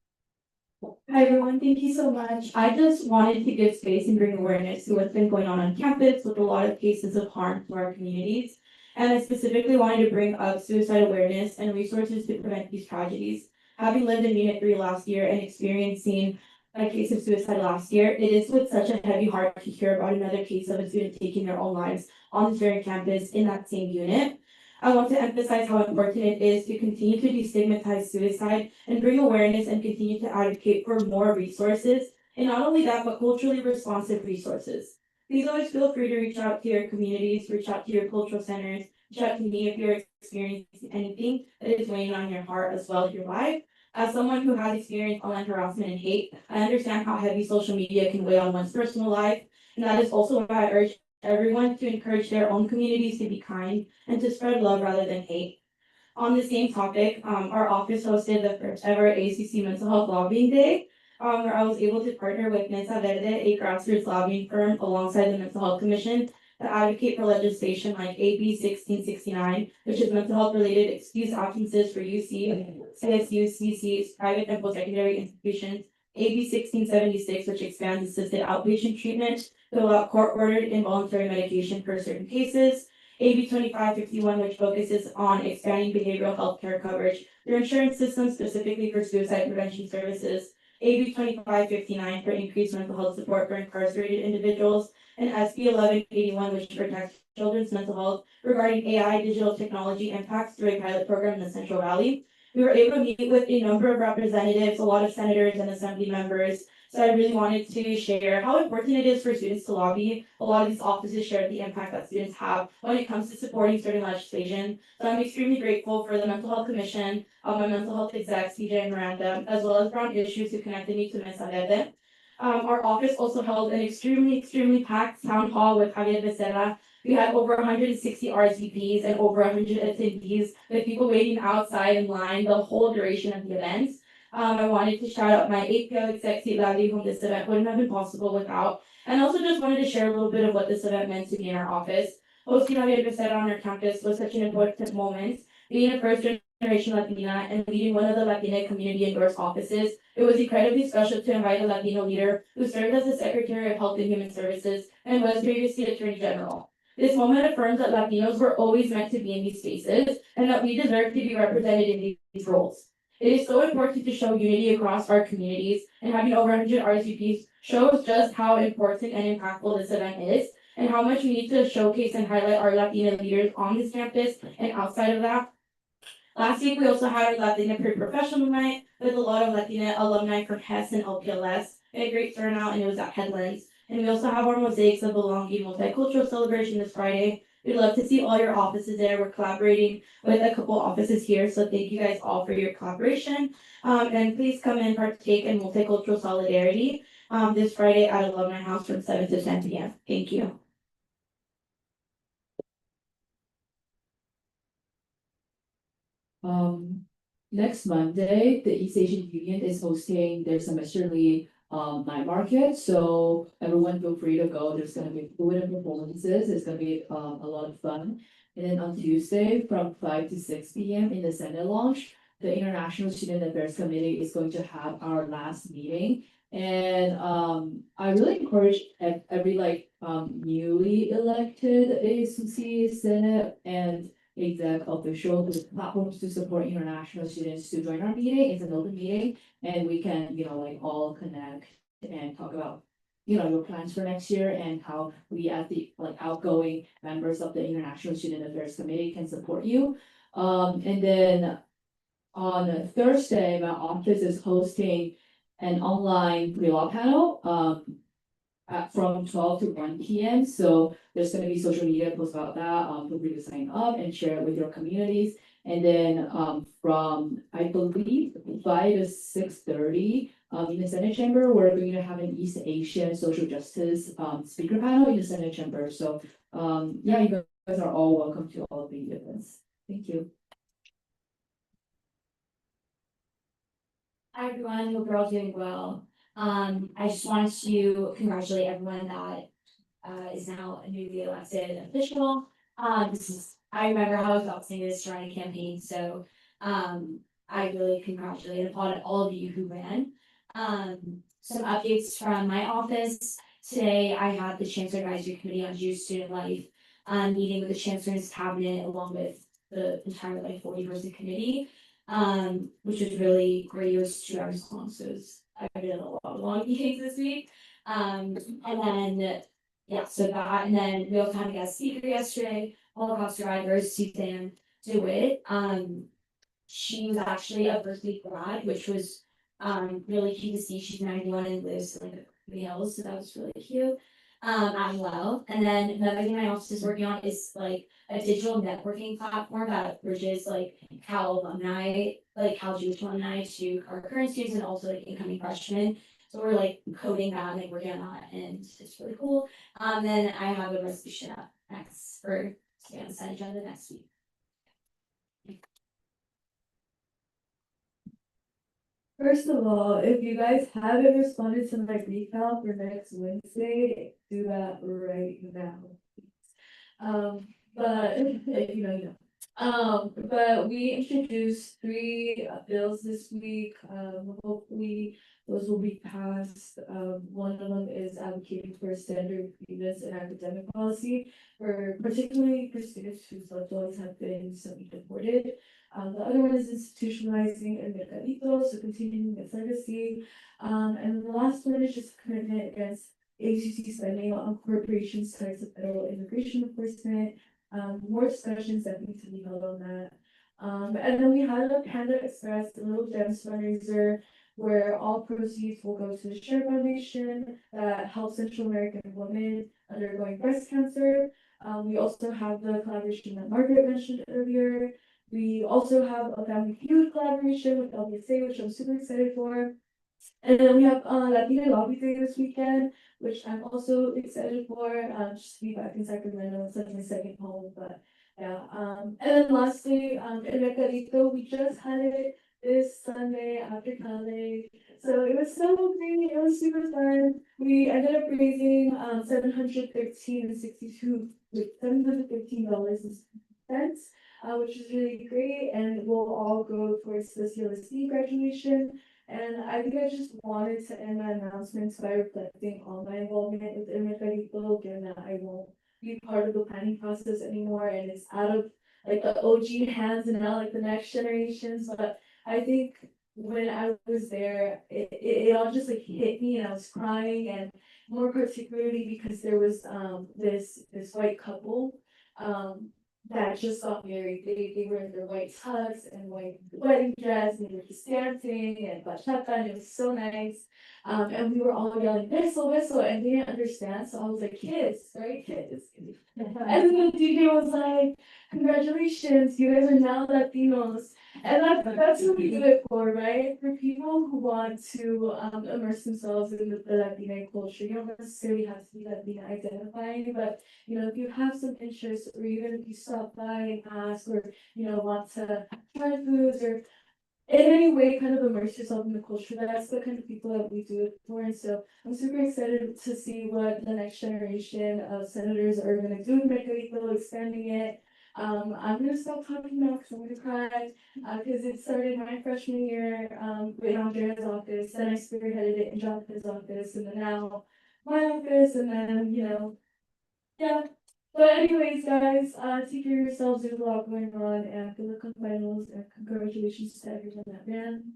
Hi everyone, thank you so much. I just wanted to give space and bring awareness to what's been going on campus with a lot of cases of harm to our communities. And I specifically wanted to bring up suicide awareness and resources to prevent these tragedies. Having lived in Unit 3 last year and experiencing a case of suicide last year, it is with such a heavy heart to hear about another case of a student taking their own lives on this very campus in that same unit. I want to emphasize how important it is to continue to destigmatize suicide and bring awareness and continue to advocate for more resources, and not only that, but culturally responsive resources. Please always feel free to reach out to your communities, reach out to your cultural centers, reach out to me if you're experiencing anything that is weighing on your heart as well as your life. As someone who has experienced online harassment and hate, I understand how heavy social media can weigh on one's personal life, and that is also why I urge everyone to encourage their own communities to be kind and to spread love rather than hate. On the same topic, our office hosted the first ever ACC Mental Health Lobbying Day, where I was able to partner with Mesa Verde, a grassroots lobbying firm, alongside the Mental Health Commission to advocate for legislation like AB 1669, which is mental health related excused absences for UC, CSU, CCs, private and post-secondary institutions, AB 1676, which expands assisted outpatient treatment to allow court-ordered involuntary medication for certain cases, AB 2551, which focuses on expanding behavioral health care coverage through insurance systems specifically for suicide prevention services, AB 2559 for increased mental health support for incarcerated individuals, and SB 1181, which protects children's mental health regarding AI digital technology impacts through a pilot program in the Central Valley. We were able to meet with a number of representatives, a lot of senators and assembly members. So I really wanted to share how important it is for students to lobby. A lot of these offices share the impact that students have when it comes to supporting certain legislation. So I'm extremely grateful for the Mental Health Commission, my mental health exec, CJ and Miranda, as well as Brown Issues who connected me to Ms. Adebe. Our office also held an extremely packed town hall with Javier Becerra. We had over 160 RSVPs and over 100 attendees, with people waiting outside in line the whole duration of the event. I wanted to shout out my APL exec, Lally, whom this event wouldn't have been possible without. And also just wanted to share a little bit of what this event meant to me in our office. Hosting Javier Becerra on our campus was such an important moment. Being a first-generation Latina and leading one of the Latina community endorsed offices, it was incredibly special to invite a Latino leader who served as the Secretary of Health and Human Services and was previously Attorney General. This moment affirms that Latinos were always meant to be in these spaces and that we deserve to be represented in these roles. It is so important to show unity across our communities, and having over 100 RSVPs shows just how important and impactful this event is, and how much we need to showcase and highlight our Latina leaders on this campus and outside of that. Last week, we also had a Latina Professional Night with a lot of Latina alumni from HES and LPLS. We had a great turnout, and it was at Headlands. And we also have our Mosaics of Belonging Multicultural celebration this Friday. We'd love to see all your offices there. We're collaborating with a couple offices here, so thank you guys all for your collaboration. And please come and partake in multicultural solidarity this Friday at Alumni House from 7 to 10 p.m. Thank you. Next Monday, the East Asian Union is hosting their semesterly night market, so everyone feel free to go. There's gonna be food and performances. It's gonna be a lot of fun. And then on Tuesday from 5 to 6 p.m. in the Senate Lounge, the International Student Affairs Committee is going to have our last meeting. And I really encourage every newly elected ASUC Senate and exec official with platforms to support international students to join our meeting. It's an open meeting, and we can, all connect and talk about, your plans for next year and how we as the outgoing members of the International Student Affairs Committee can support you. And then on Thursday, my office is hosting an online pre-law panel from 12 to 1 p.m. So there's going to be social media posts about that. Feel free to sign up and share it with your communities. And then from, I believe, 5 to 6:30 in the Senate chamber, we're going to have an East Asian social justice speaker panel in the Senate chamber. So yeah, you guys are all welcome to all of the events. Thank you. Hi everyone, hope you're all doing well. I just wanted to congratulate everyone that is now a newly elected official. I remember how I was about saying this during a campaign, so I really congratulate and applaud all of you who ran. Some updates from my office. Today I had the Chancellor Advisory Committee on Jewish Student Life meeting with the Chancellor's Cabinet along with the entire 40-person committee, which was really great. It was 2 hours long, so I've been in a lot of long meetings this week. And then, yeah, so that, and then we also had a guest speaker yesterday, Holocaust survivors, Suzanne, do it. She was actually a Berkeley grad, which was really cute to see. She's 91 and lives in like the hills, so that was really cute. As well. And then another thing my office is working on is like a digital networking platform that bridges like Cal alumni, like Cal Jewish alumni to our current students and also like incoming freshmen. So we're like coding that, like working on that, and it's really cool. Then I have a resolution up next for to be on the side agenda next week. First of all, if you guys haven't responded to my recap for next Wednesday, do that right now. But if you know, you know. But we introduced 3 bills this week. Hopefully those will be passed. One of them is advocating for standard grievance and academic policy for particularly for students whose loved ones have been suddenly deported. The other one is institutionalizing El Mercadito, so continuing its legacy. And the last one is just commitment against ASUC spending on corporations tied to federal immigration enforcement. More discussions that need to be held on that. And then we had a Panda Express, a little gems fundraiser, where all proceeds will go to the Share Foundation that helps Central American women undergoing breast cancer. We also have the collaboration that Margaret mentioned earlier. We also have a Family Feud collaboration with LBSA, which I'm super excited for. And then we have Latina Lobby Day this weekend, which I'm also excited for. Just to be back in Sacramento, it's like my second home, but yeah. And then lastly, El Mercadito, we just had it this Sunday after college. So it was so great, it was super fun. We ended up raising $713.62, which is really great, and will all go towards the CLSC graduation. And I think I just wanted to end my announcements by reflecting on my involvement with El Mercadito, given that I won't be part of the planning process anymore, and it's out of like the OG hands and now like the next generations. But I think when I was there, it all just like hit me, and I was crying, and more particularly because there was this white couple that just got married. They were in their white tux and white wedding dress, and they were just dancing and bachata, and it was so nice. And we were all yelling "Beso, beso," and they didn't understand, so I was like, "Kids, right, kids." And then the DJ was like, "Congratulations, you guys are now Latinos." And that's what we do it for, right? For people who want to immerse themselves in the Latina culture. You don't necessarily have to be Latina identifying, but you know, if you have some interest, or even if you stop by and ask, or you know, want to try foods, or in any way kind of immerse yourself in the culture, that's the kind of people that we do it for. And so I'm super excited to see what the next generation of senators are going to do with Mercadito, expanding it. I'm gonna stop talking now because I'm gonna cry, because it started my freshman year in Andrea's office, then I spearheaded it in Jonathan's office, and then now my office, and then you know, yeah. But anyways, guys, take care of yourselves. There's a lot going on, and good luck on finals, and congratulations to everyone that ran.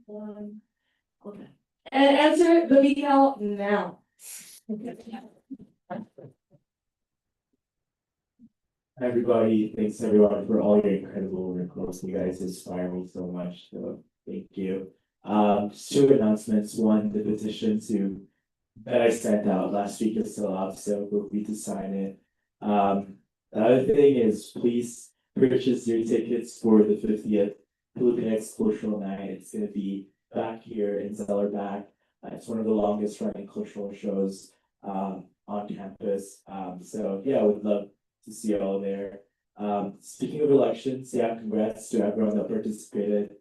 Okay. And answer the VCAL now. Everybody, thanks everyone for all your incredible work. You guys inspire me so much, so thank you. Just 2 announcements. One, the petition that I sent out last week is still out, so feel free to sign it. The other thing is, please purchase your tickets for the 50th Filipinx Cultural Night. It's gonna be back here in Zellerback. It's one of the longest running cultural shows on campus. So yeah, I would love to see you all there. Speaking of elections, yeah, congrats to everyone that participated.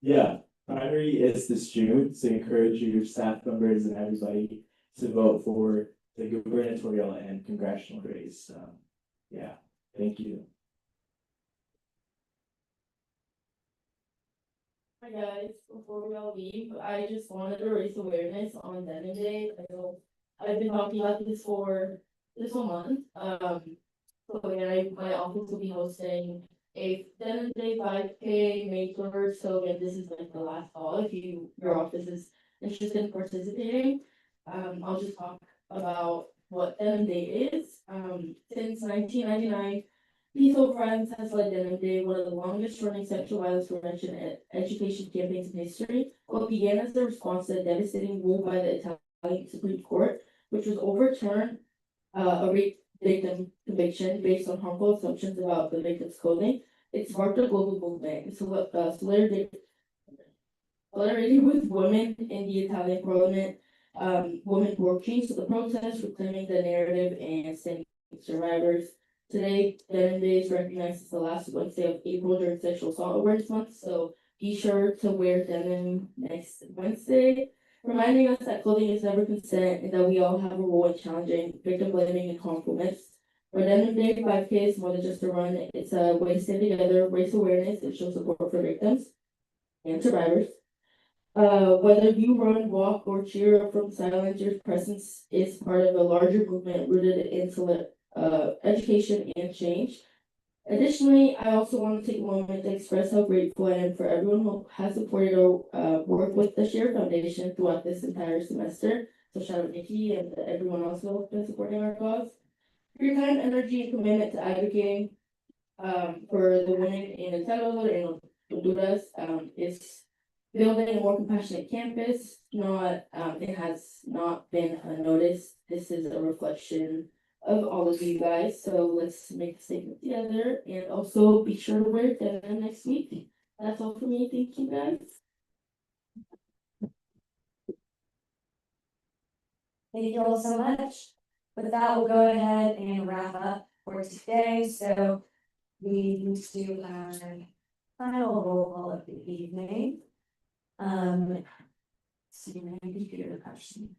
Yeah, primary is this June, so encourage your staff members and everybody to vote for the gubernatorial and congressional race. Yeah, thank you. Hi guys, before we all leave, I just wanted to raise awareness on Denim Day. I know I've been talking about this for this whole month. So yeah, my office will be hosting a Denim Day 5K May 1st. So again, this is like the last call if your office is interested in participating. I'll just talk about what Denim Day is. Since 1999, Peaceful Friends has led Denim Day, one of the longest running sexual violence prevention and education campaigns in history. What began as a response to a devastating rule by the Italian Supreme Court, which was overturned a rape victim conviction based on harmful assumptions about the victim's clothing. It sparked a global movement. It's solidarity with women in the Italian parliament, women working, so the protest reclaiming the narrative and standing with survivors. Today, Denim Day is recognized as the last Wednesday of April during Sexual Assault Awareness Month, so be sure to wear denim next Wednesday, reminding us that clothing is never consent and that we all have a role in challenging victim blaming and harmful myths. For Denim Day, 5K is more than just a run, it's a way to stand together, raise awareness, and show support for victims and survivors. Whether you run, walk, or cheer from silence, your presence is part of a larger movement rooted in education and change. Additionally, I also want to take a moment to express how grateful I am for everyone who has supported our work with the Share Foundation throughout this entire semester. So shout out Nikki and everyone else who has been supporting our cause. For your time, energy, and commitment to advocating for the women in El Salvador and Honduras is building a more compassionate campus. It has not been unnoticed. This is a reflection of all of you guys. So let's make a statement together and also be sure to wear denim next week. That's all for me. Thank you guys. Thank you all so much. With that, we'll go ahead and wrap up for today. So we need to do our final roll call of the evening. See my computer question.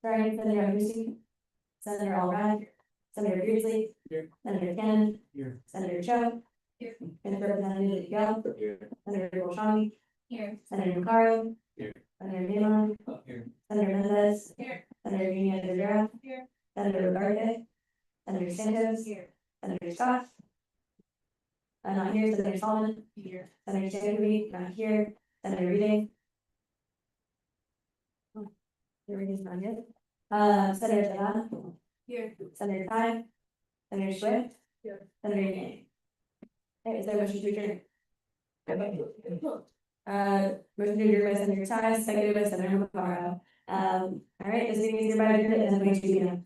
Starting for the University, Senator Albright, Senator Beardsley, Senator Cannon, Senator Cho, and Representative Miguel, Senator Golshami, Senator Caro, Senator Nealon, Senator Mendez, Senator Union Rivera, Senator Ugarte, Senator Santos, Senator Scott. Not here, Senator Solomon, Senator Sandovi, not here, Senator Reading. Reading's not here. Senator Diana, here, Senator Ty, Senator Swift, here, Senator Yang. Okay, is there a motion to adjourn? Motion to adjourn by Senator Ty, seconded by Senator Macaro. All right, this meeting is hereby adjourned at 10:22 p.m.